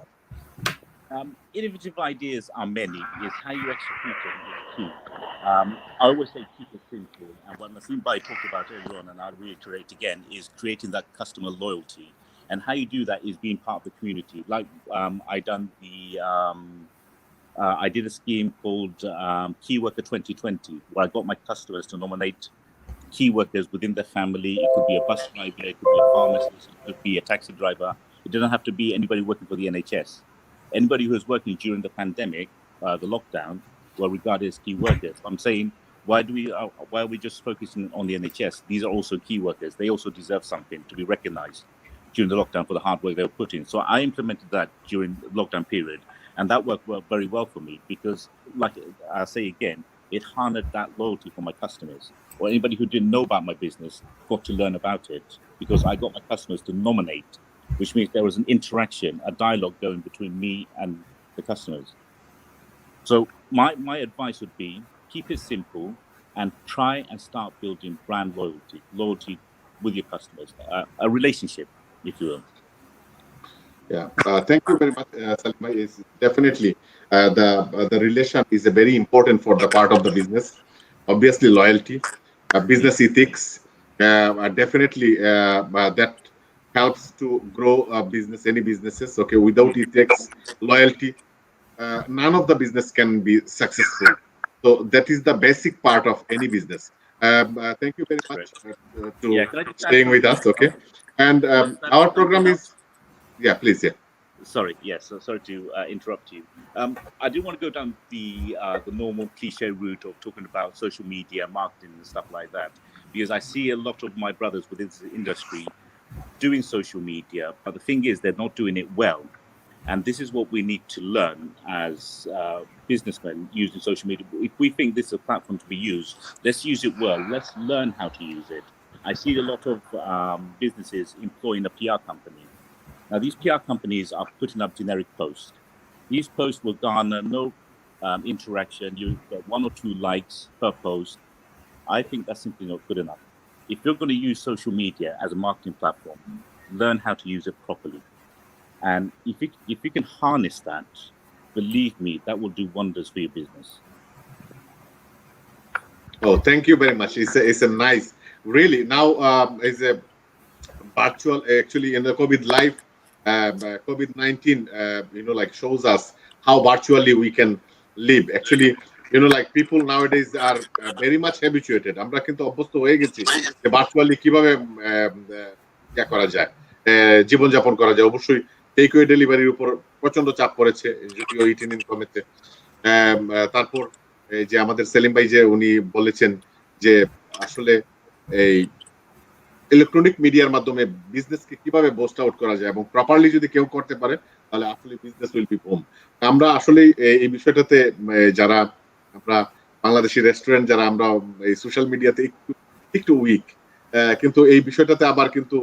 Innovative ideas are many. Is how you execute them is key. I always say keep it simple. And what Naseem Bhai talked about earlier on, and I'll reiterate again, is creating that customer loyalty. And how you do that is being part of the community. Like I did a scheme called Key Worker 2020, where I got my customers to nominate key workers within their family. It could be a bus driver, it could be a pharmacist, it could be a taxi driver. It doesn't have to be anybody working for the NHS. Anybody who was working during the pandemic, the lockdown, were regarded as key workers. I'm saying, why are we just focusing on the NHS? These are also key workers. They also deserve something to be recognized during the lockdown for the hard work they were putting. So I implemented that during the lockdown period, and that worked very well for me because, like I say again, it harnessed that loyalty for my customers, or anybody who didn't know about my business got to learn about it because I got my customers to nominate, which means there was an interaction, a dialogue going between me and the customers. So my advice would be, keep it simple and try and start building brand loyalty with your customers, a relationship, if you will. Yeah, thank you very much, Salma. Is definitely the relation is a very important for the part of the business. Obviously, loyalty, business ethics, definitely that helps to grow a business, any businesses. Okay, without ethics, loyalty, none of the business can be successful. So that is the basic part of any business. Thank you very much to staying with us. Okay, and our program is. Yeah, please. Yeah. Sorry. Yes. So sorry to interrupt you. I do want to go down the normal cliche route of talking about social media, marketing, and stuff like that, because I see a lot of my brothers within this industry doing social media, but the thing is, they're not doing it well. And this is what we need to learn as businessmen using social media. If we think this is a platform to be used, let's use it well. Let's learn how to use it. I see a lot of businesses employing a PR company. Now, these PR companies are putting up generic posts. These posts will garner no interaction. You get 1 or 2 likes per post. I think that's simply not good enough. If you're going to use social media as a marketing platform, learn how to use it properly. And if you can harness that, believe me, that will do wonders for your business. Oh, thank you very much. It's a nice, really. Now is a virtual, actually, in the COVID life, COVID-19, like shows us how virtually we can live. Actually, like people nowadays are very much habituated. আমরা কিন্তু অভ্যস্ত হয়ে গেছি যে virtually কিভাবে ইয়া করা যায়, জীবনযাপন করা যায়। অবশ্যই টেকওয়ে ডেলিভারির উপর প্রচন্ড চাপ পড়েছে, যদিও ইটিন ইনকামেতে। তারপর যে আমাদের সেলিম ভাই যে উনি বলেছেন যে আসলে এই ইলেকট্রনিক মিডিয়ার মাধ্যমে বিজনেসকে কিভাবে বুস্ট আউট করা যায় এবং প্রপারলি যদি কেউ করতে পারে তাহলে আসলে বিজনেস উইল বি বুম। আমরা আসলে এই বিষয়টাতে যারা আমরা বাংলাদেশি রেস্টুরেন্ট যারা আমরা এই সোশ্যাল মিডিয়াতে একটু উইক, কিন্তু এই বিষয়টাতে আবার কিন্তু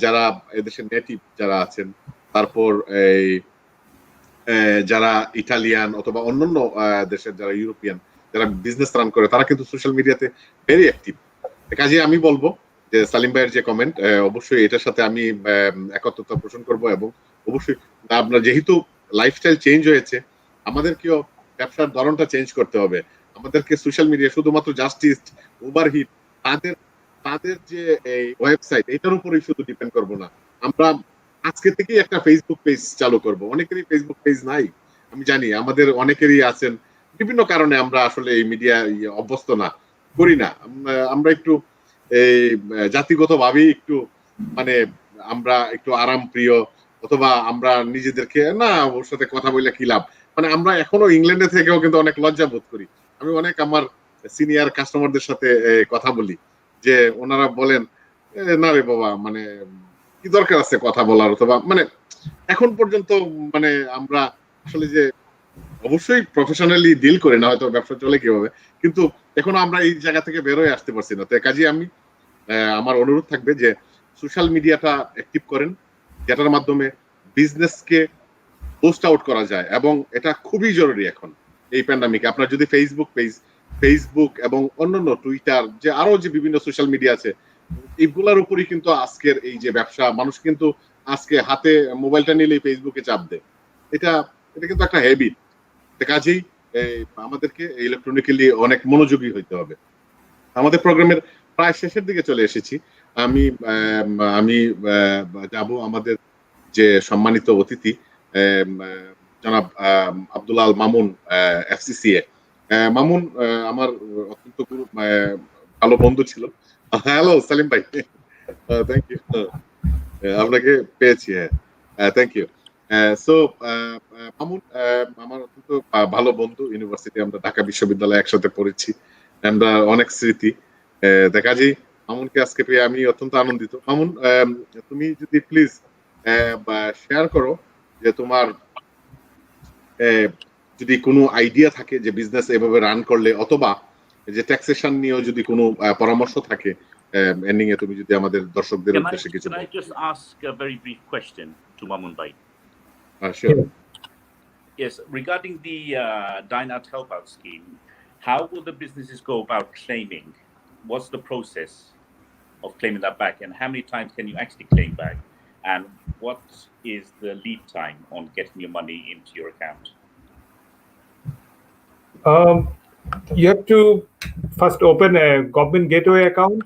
যারা এদেশের নেটিভ যারা আছেন, তারপর এই যারা ইটালিয়ান অথবা অন্যান্য দেশের যারা ইউরোপিয়ান যারা বিজনেস রান করে, তারা কিন্তু সোশ্যাল মিডিয়াতে ভেরি অ্যাক্টিভ। কাজে আমি বলবো যে সালিম ভাইয়ের যে কমেন্ট, অবশ্যই এটার সাথে আমি একত্রতা পোষণ করব এবং অবশ্যই আপনার যেহেতু লাইফস্টাইল চেঞ্জ হয়েছে, আমাদেরকেও ব্যবসার ধরনটা চেঞ্জ করতে হবে। আমাদেরকে সোশ্যাল মিডিয়া শুধুমাত্র জাস্টিস ওভারহিট তাদের তাদের যে এই ওয়েবসাইট এটার উপরেই শুধু ডিপেন্ড করব না, আমরা আজকে থেকেই একটা ফেসবুক পেজ চালু করব। অনেকেরই ফেসবুক পেজ নাই, আমি জানি আমাদের অনেকেরই আছেন, বিভিন্ন কারণে আমরা আসলে এই মিডিয়া অভ্যস্ত না, করি না। আমরা একটু এই জাতিগত ভাবেই একটু মানে আমরা একটু আরাম প্রিয়, অথবা আমরা নিজেদেরকে না ওর সাথে কথা বলে কি লাভ, মানে আমরা এখনো ইংল্যান্ডে থেকেও কিন্তু অনেক লজ্জা বোধ করি। আমি অনেক আমার সিনিয়র কাস্টমারদের সাথে কথা বলি, যে ওনারা বলেন না রে বাবা, মানে কি দরকার আছে কথা বলার, অথবা মানে এখন পর্যন্ত মানে আমরা আসলে যে অবশ্যই প্রফেশনালি ডিল করে না, হয়তো ব্যবসা চলে কিভাবে, কিন্তু এখনো আমরা এই জায়গা থেকে বের হয়ে আসতে পারছি না। তো কাজে আমি আমার অনুরোধ থাকবে যে সোশ্যাল মিডিয়াটা অ্যাক্টিভ করেন, যেটার মাধ্যমে বিজনেসকে পোস্ট আউট করা যায়, এবং এটা খুবই জরুরি এখন এই প্যান্ডামিকে। আপনার যদি ফেসবুক এবং অন্যান্য টুইটার, যে আরো যে বিভিন্ন সোশ্যাল মিডিয়া আছে, এইগুলার উপরই কিন্তু আজকের এই যে ব্যবসা, মানুষ কিন্তু আজকে হাতে মোবাইলটা নিলেই ফেসবুকে চাপ দেয়। এটা এটা কিন্তু একটা হ্যাবিট। কাজেই আমাদেরকে ইলেকট্রনিক্যালি অনেক মনোযোগী হইতে হবে। আমাদের প্রোগ্রামের প্রায় শেষের দিকে চলে এসেছি। আমি আমি যাব আমাদের যে সম্মানিত অতিথি জনাব আব্দুল আল মামুন, এফসিসিএ। মামুন আমার অত্যন্ত ভালো বন্ধু ছিল। হ্যালো সালিম ভাই, থ্যাংক ইউ, আপনাকে পেয়েছি। হ্যাঁ, থ্যাংক ইউ। সো মামুন আমার অত্যন্ত ভালো বন্ধু, ইউনিভার্সিটি আমরা ঢাকা বিশ্ববিদ্যালয়ে একসাথে পড়েছি, আমরা অনেক স্মৃতি। দেখা যায় মামুনকে আজকে পেয়ে আমি অত্যন্ত আনন্দিত। মামুন, তুমি যদি প্লিজ শেয়ার করো যে তোমার যদি কোনো আইডিয়া থাকে যে বিজনেস এভাবে রান করলে, অথবা যে ট্যাক্সেশন নিয়েও যদি কোনো পরামর্শ থাকে, এন্ডিং এ তুমি যদি আমাদের দর্শকদের উদ্দেশ্যে কিছু Can I just ask a very brief question to Mamun Bhai? Sure. Yes, regarding the Dine Out Help Out scheme, how will the businesses go about claiming? What's the process of claiming that back, and how many times can you actually claim back? And what is the lead time on getting your money into your account? You have to first open a government gateway account.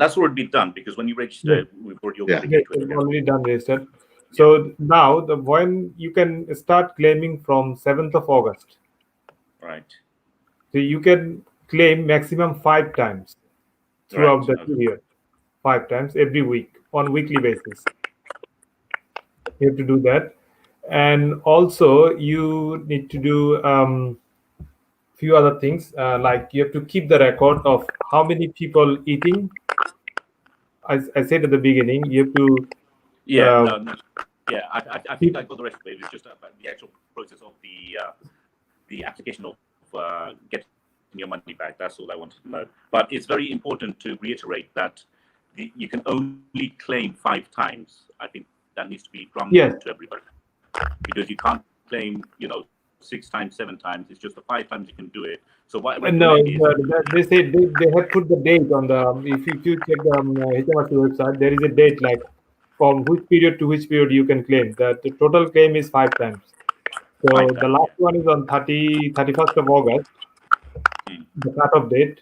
That's already been done, because when you register, we've already opened the gateway account. Already done registered. So now when you can start claiming from 7th of August. Right. So you can claim maximum 5 times throughout the period. 5 times every week on weekly basis. You have to do that. And also you need to do few other things, like you have to keep the record of how many people eating. I said at the beginning, you have to I think I got the rest of it. It's just about the actual process of the application of getting your money back. That's all I wanted to know. But it's very important to reiterate that you can only claim 5 times. I think that needs to be drummed to everybody, because you can't claim 6 times, 7 times. It's just the 5 times you can do it. So what I recommend is, they say they have put the date on the, if you check the HMRC website, there is a date like from which period to which period you can claim. The total claim is 5 times. So the last one is on 31st of August, the cut-off date.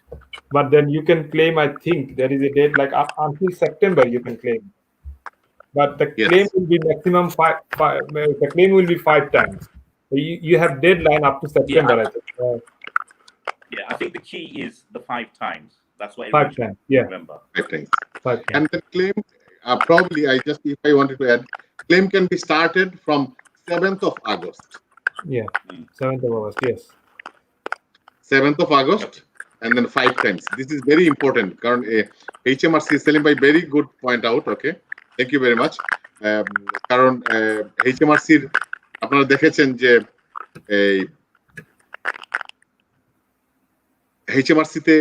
But then you can claim, I think there is a date like until September you can claim. But the claim will be maximum 5. The claim will be 5 times. So you have deadline up to September. I think. I think the key is the 5 times. That's what 5 times. Remember. 5 times. 5 times. And the claim, probably, if I wanted to add, claim can be started from 7th of August. 7th of August. Yes. 7th of August, and then 5 times. This is very important. Karan HMRC Salim bhai very good point out. Okay, thank you very much. কারণ HMRC আপনারা দেখেছেন যে এই HMRC তে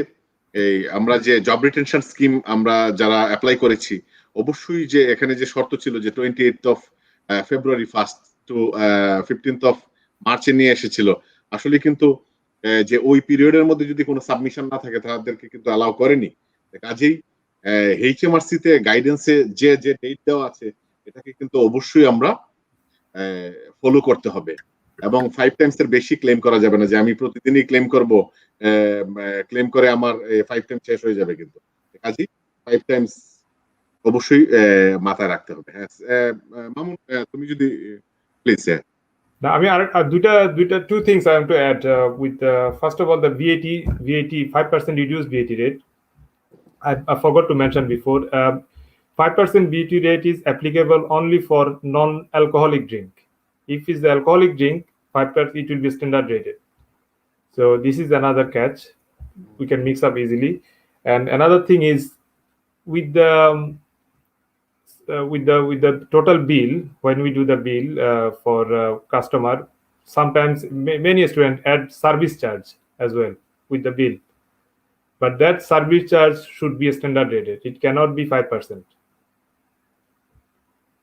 এই আমরা যে job retention scheme আমরা যারা অ্যাপ্লাই করেছি, অবশ্যই যে এখানে যে শর্ত ছিল যে 28th of February 1st to 15th of March নিয়ে এসেছিল, আসলে কিন্তু যে ওই পিরিয়ডের মধ্যে যদি কোনো সাবমিশন না থাকে তাদেরকে কিন্তু অ্যালাউ করেনি। কাজেই HMRC তে গাইডেন্সে যে ডেট দেওয়া আছে এটাকে কিন্তু অবশ্যই আমরা ফলো করতে হবে, এবং 5 টাইমস এর বেশি ক্লেম করা যাবে না যে আমি প্রতিদিনই ক্লেম করব, ক্লেম করে আমার 5 টাইম শেষ হয়ে যাবে। কিন্তু কাজে 5 টাইমস অবশ্যই মাথায় রাখতে হবে। হ্যাঁ, মামুন তুমি যদি please Now, I mean, two things I want to add. With first of all, the VAT 5% reduced VAT rate. I forgot to mention before. 5% VAT rate is applicable only for non-alcoholic drink. If it's the alcoholic drink, 5% it will be standard rated. So this is another catch. We can mix up easily. And another thing is with the total bill, when we do the bill for customer, sometimes many students add service charge as well with the bill, but that service charge should be standard rated. It cannot be 5%.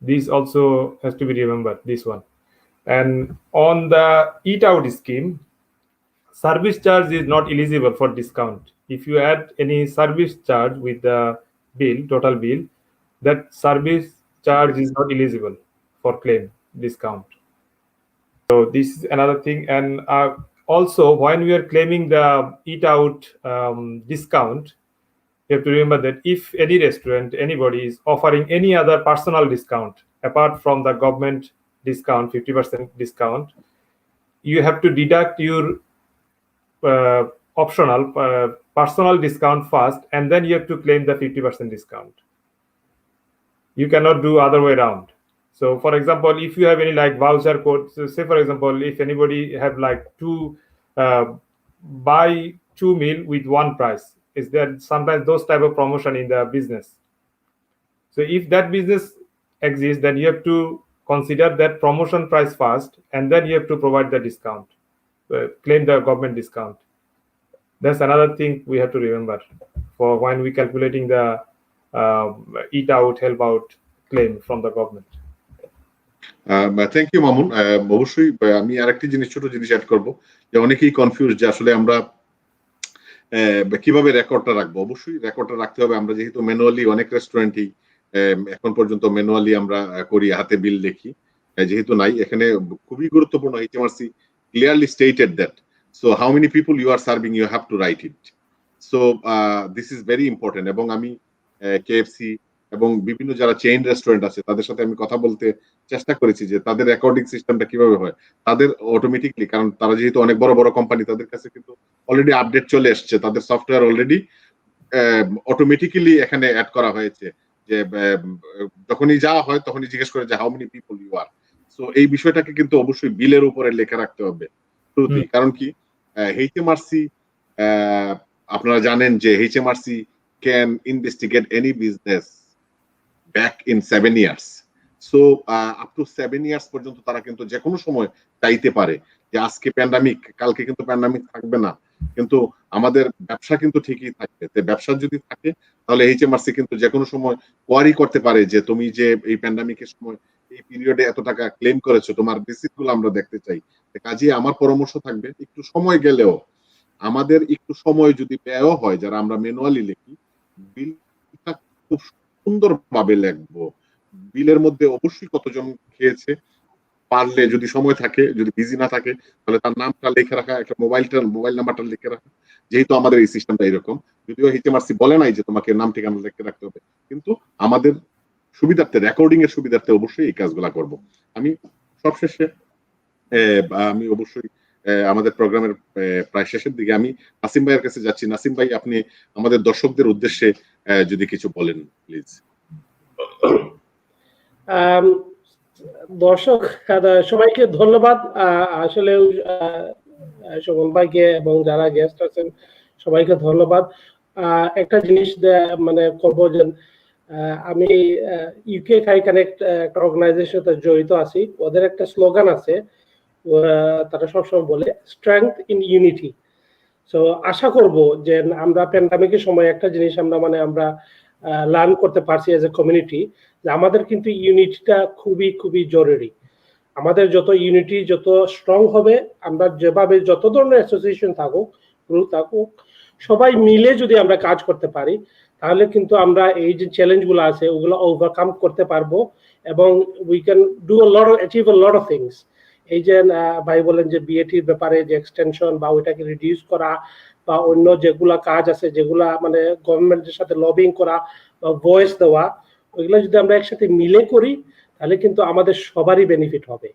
This also has to be remembered, this one. And on the eat out scheme, service charge is not eligible for discount. If you add any service charge with the bill, total bill, that service charge is not eligible for claim discount. So this is another thing. And also, when we are claiming the eat out discount, you have to remember that if any restaurant, anybody is offering any other personal discount apart from the government discount, 50% discount, you have to deduct your optional personal discount first, and then you have to claim the 50% discount. You cannot do other way around. So for example, if you have any like voucher code, so say for example, if anybody have like buy 2 meal with one price, is there sometimes those type of promotion in the business? So if that business exists, then you have to consider that promotion price first, and then you have to provide the discount, claim the government discount. That's another thing we have to remember for when we calculating the eat out, help out claim from the government. Thank you Mamun. অবশ্যই আমি আরেকটি ছোট জিনিস add করব, যে অনেকেই confuse যে আসলে আমরা কিভাবে রেকর্ডটা রাখবো। অবশ্যই রেকর্ডটা রাখতে হবে। আমরা যেহেতু ম্যানুয়ালি, অনেক রেস্টুরেন্টই এখন পর্যন্ত ম্যানুয়ালি আমরা করি, হাতে বিল দেখি, যেহেতু নাই এখানে খুবই গুরুত্বপূর্ণ। HMRC clearly stated that so how many people you are serving, you have to write it. So this is very important. এবং আমি কেএফসি এবং বিভিন্ন যারা চেইন রেস্টুরেন্ট আছে তাদের সাথে আমি কথা বলতে চেষ্টা করেছি যে তাদের রেকর্ডিং সিস্টেমটা কিভাবে হয়। তাদের অটোমেটিকলি, কারণ তারা যেহেতু অনেক বড় বড় কোম্পানি, তাদের কাছে কিন্তু অলরেডি আপডেট চলে এসছে, তাদের সফটওয়্যার অলরেডি অটোমেটিক্যালি এখানে অ্যাড করা হয়েছে, যে যখনই যাওয়া হয় তখনই জিজ্ঞেস করে যে how many people you are. So এই বিষয়টাকে কিন্তু অবশ্যই বিলের উপরে লেখা রাখতে হবে শুরুতেই। কারণ কি, এইচএমআরসি আপনারা জানেন যে HMRC can investigate any business back in 7 years. So up to 7 years পর্যন্ত তারা কিন্তু যে কোনো সময় চাইতে পারে যে আজকে প্যান্ডামিক, কালকে কিন্তু প্যান্ডামিক থাকবে না, কিন্তু আমাদের ব্যবসা কিন্তু ঠিকই থাকবে। তো ব্যবসা যদি থাকে তাহলে এইচএমআরসি কিন্তু যে কোনো সময় কোয়ারি করতে পারে যে তুমি যে এই প্যান্ডামিকের সময় এই পিরিয়ডে এত টাকা ক্লেম করেছো, তোমার রিসিপ্টগুলো আমরা দেখতে চাই। কাজেই আমার পরামর্শ থাকবে, একটু সময় গেলেও, আমাদের একটু সময় যদি ব্যয়ও হয়, যারা আমরা ম্যানুয়ালি লিখি, বিলটা খুব সুন্দরভাবে লিখবো। বিলের মধ্যে অবশ্যই কতজন খেয়েছে, পারলে যদি সময় থাকে, যদি বিজি না থাকে, তাহলে তার নামটা লিখে রাখা, একটা মোবাইল নাম্বারটা লিখে রাখা। যেহেতু আমাদের এই সিস্টেমটা এরকম, যদিও এইচএমআরসি বলে নাই যে তোমাকে নাম ঠিকানা লিখে রাখতে হবে, কিন্তু আমাদের সুবিধার্থে, রেকর্ডিং এর সুবিধার্থে অবশ্যই এই কাজগুলা করব। আমি সবশেষে আমি অবশ্যই আমাদের প্রোগ্রামের প্রায় শেষের দিকে আমি নাসিম ভাইয়ের কাছে যাচ্ছি। নাসিম ভাই, আপনি আমাদের দর্শকদের উদ্দেশ্যে যদি কিছু বলেন প্লিজ। দর্শক সবাইকে ধন্যবাদ। আসলে সুমন ভাইকে এবং যারা গেস্ট আছেন সবাইকে ধন্যবাদ। একটা জিনিস মানে করবো, যে আমি ইউকে খাই কানেক্ট একটা অর্গানাইজেশনের সাথে জড়িত আছি। ওদের একটা স্লোগান আছে, তারা সবসময় বলে স্ট্রেংথ ইন ইউনিটি। সো আশা করব যে আমরা প্যান্ডামিকের সময় একটা জিনিস আমরা লার্ন করতে পারছি এজ এ কমিউনিটি, যে আমাদের কিন্তু ইউনিটিটা খুবই খুবই জরুরি। আমাদের যত ইউনিটি যত স্ট্রং হবে, আমরা যেভাবে যত ধরনের অ্যাসোসিয়েশন থাকুক, গ্রুপ থাকুক, সবাই মিলে যদি আমরা কাজ করতে পারি, তাহলে কিন্তু আমরা এই যে চ্যালেঞ্জগুলো আছে ওগুলো ওভারকাম করতে পারবো, এবং we can do achieve a lot of things. এই যে ভাই বলেন যে বিএটির ব্যাপারে যে এক্সটেনশন বা ওইটাকে রিডিউস করা, বা অন্য যেগুলা কাজ আছে, যেগুলা মানে গভর্নমেন্টের সাথে লবিং করা বা ভয়েস দেওয়া, ওইগুলো যদি আমরা একসাথে মিলে করি তাহলে কিন্তু আমাদের সবারই বেনিফিট হবে।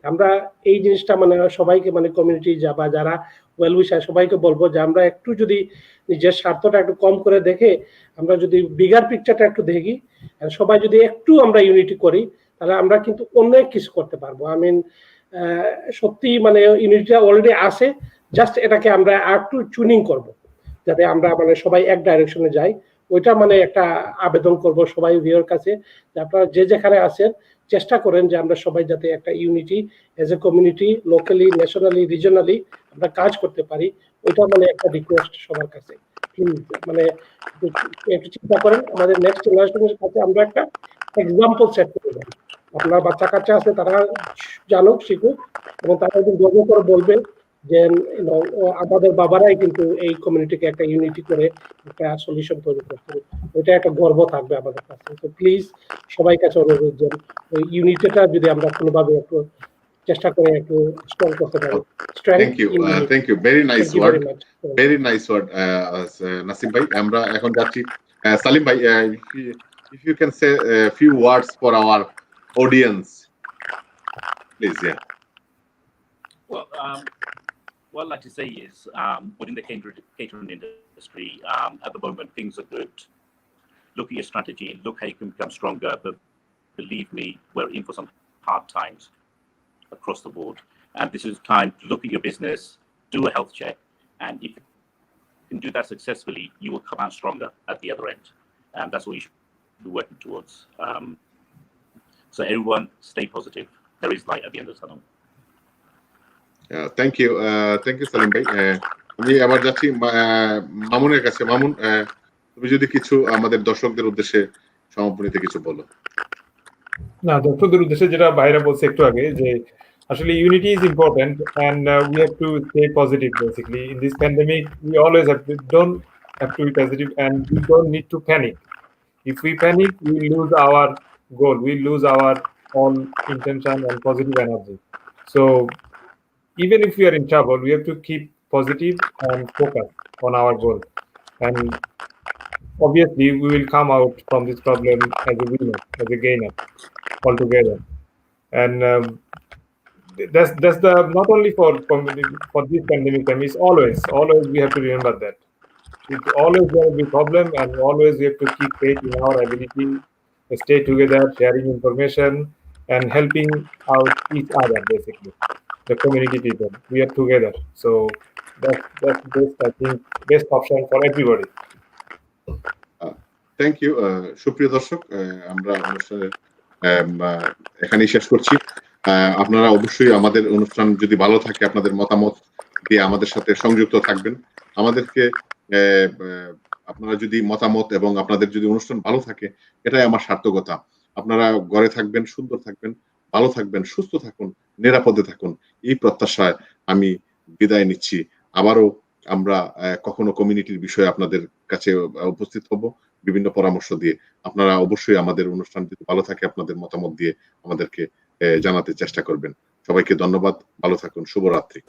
আমরা এই জিনিসটা মানে সবাইকে মানে কমিউনিটি বা যারা ওয়েল উইশার সবাইকে বলবো যে আমরা একটু যদি নিজের স্বার্থটা একটু কম করে দেখে আমরা যদি বিগার পিকচারটা একটু দেখি, সবাই যদি একটু আমরা ইউনিটি করি তাহলে আমরা কিন্তু অনেক কিছু করতে পারবো। আই মিন সত্যি মানে ইউনিটিটা অলরেডি আছে, জাস্ট এটাকে আমরা একটু চুনিং করব যাতে আমরা মানে সবাই এক ডাইরেকশনে যাই। ওইটা মানে একটা আবেদন করব সবাই ভিউয়ার কাছে যে আপনারা যে যেখানে আছেন চেষ্টা করেন যে আমরা সবাই যাতে একটা unity as a community locally, nationally, regionally আমরা কাজ করতে পারি। ওইটা মানে একটা রিকোয়েস্ট সবার কাছে, প্লিজ মানে একটু চিন্তা করেন আমাদের নেক্সট জেনারেশনের কাছে আমরা একটা এক্সাম্পল সেট করে দেব। আপনার বাচ্চা কাচ্চা আছে তারা জানুক, শিখুক এবং তারা একদিন গর্ব করে বলবে যে আমাদের বাবারাই কিন্তু এই কমিউনিটিকে একটা ইউনিটি করে একটা সলিউশন তৈরি করছে। ওইটা একটা গর্ব থাকবে আমাদের কাছে। তো প্লিজ সবাই কাছে অনুরোধ যে ওই ইউনিটিটা যদি আমরা কোনোভাবে একটু চেষ্টা করে একটু স্ট্রং করতে পারি। Thank you very nice word Nasim ভাই। আমরা এখন যাচ্ছি সালিম ভাই, if you can say a few words for our audience please. Well, what I'd like to say is within the catering industry at the moment things are good. Look at your strategy, look how you can become stronger, but believe me, we're in for some hard times across the board, and this is time to look at your business, do a health check, and if you can do that successfully you will come out stronger at the other end, and that's what you should be working towards. So everyone stay positive, there is light at the end of the tunnel. Thank you Salim ভাই। আমি আবার যাচ্ছি মামুনের কাছে। মামুন, তুমি যদি কিছু আমাদের দর্শকদের উদ্দেশ্যে সমাপনীতে কিছু বলো। না, দর্শকদের উদ্দেশ্যে যেটা বাইরে বলছে একটু আগে যে আসলে unity is important and we have to stay positive basically in this pandemic. We always don't have to be positive and we don't need to panic. If we panic we lose our goal, we lose our own intention and positive energy. So even if we are in trouble we have to keep positive and focus on our goal, and obviously we will come out from this problem as a winner, as a gainer altogether. And that's the not only for this pandemic time, it's always we have to remember that it's always going to be a problem, and always we have to keep faith in our ability to stay together, sharing information and helping out each other, basically the community people. We are together, so that's best, I think, best option for everybody. Thank you. সুপ্রিয় দর্শক, আমরা অনুষ্ঠানের এখানেই শেষ করছি। আপনারা অবশ্যই আমাদের অনুষ্ঠান যদি ভালো থাকে আপনাদের মতামত দিয়ে আমাদের সাথে সংযুক্ত থাকবেন। আমাদেরকে আপনারা যদি মতামত এবং আপনাদের যদি অনুষ্ঠান ভালো থাকে এটাই আমার সার্থকতা। আপনারা ঘরে থাকবেন, সুন্দর থাকবেন, ভালো থাকবেন, সুস্থ থাকুন, নিরাপদে থাকুন, এই প্রত্যাশায় আমি বিদায় নিচ্ছি। আবারও আমরা কখনো কমিউনিটির বিষয়ে আপনাদের কাছে উপস্থিত হব বিভিন্ন পরামর্শ দিয়ে। আপনারা অবশ্যই আমাদের অনুষ্ঠান যদি ভালো থাকে আপনাদের মতামত দিয়ে আমাদেরকে জানাতে চেষ্টা করবেন। সবাইকে ধন্যবাদ, ভালো থাকুন, শুভরাত্রি।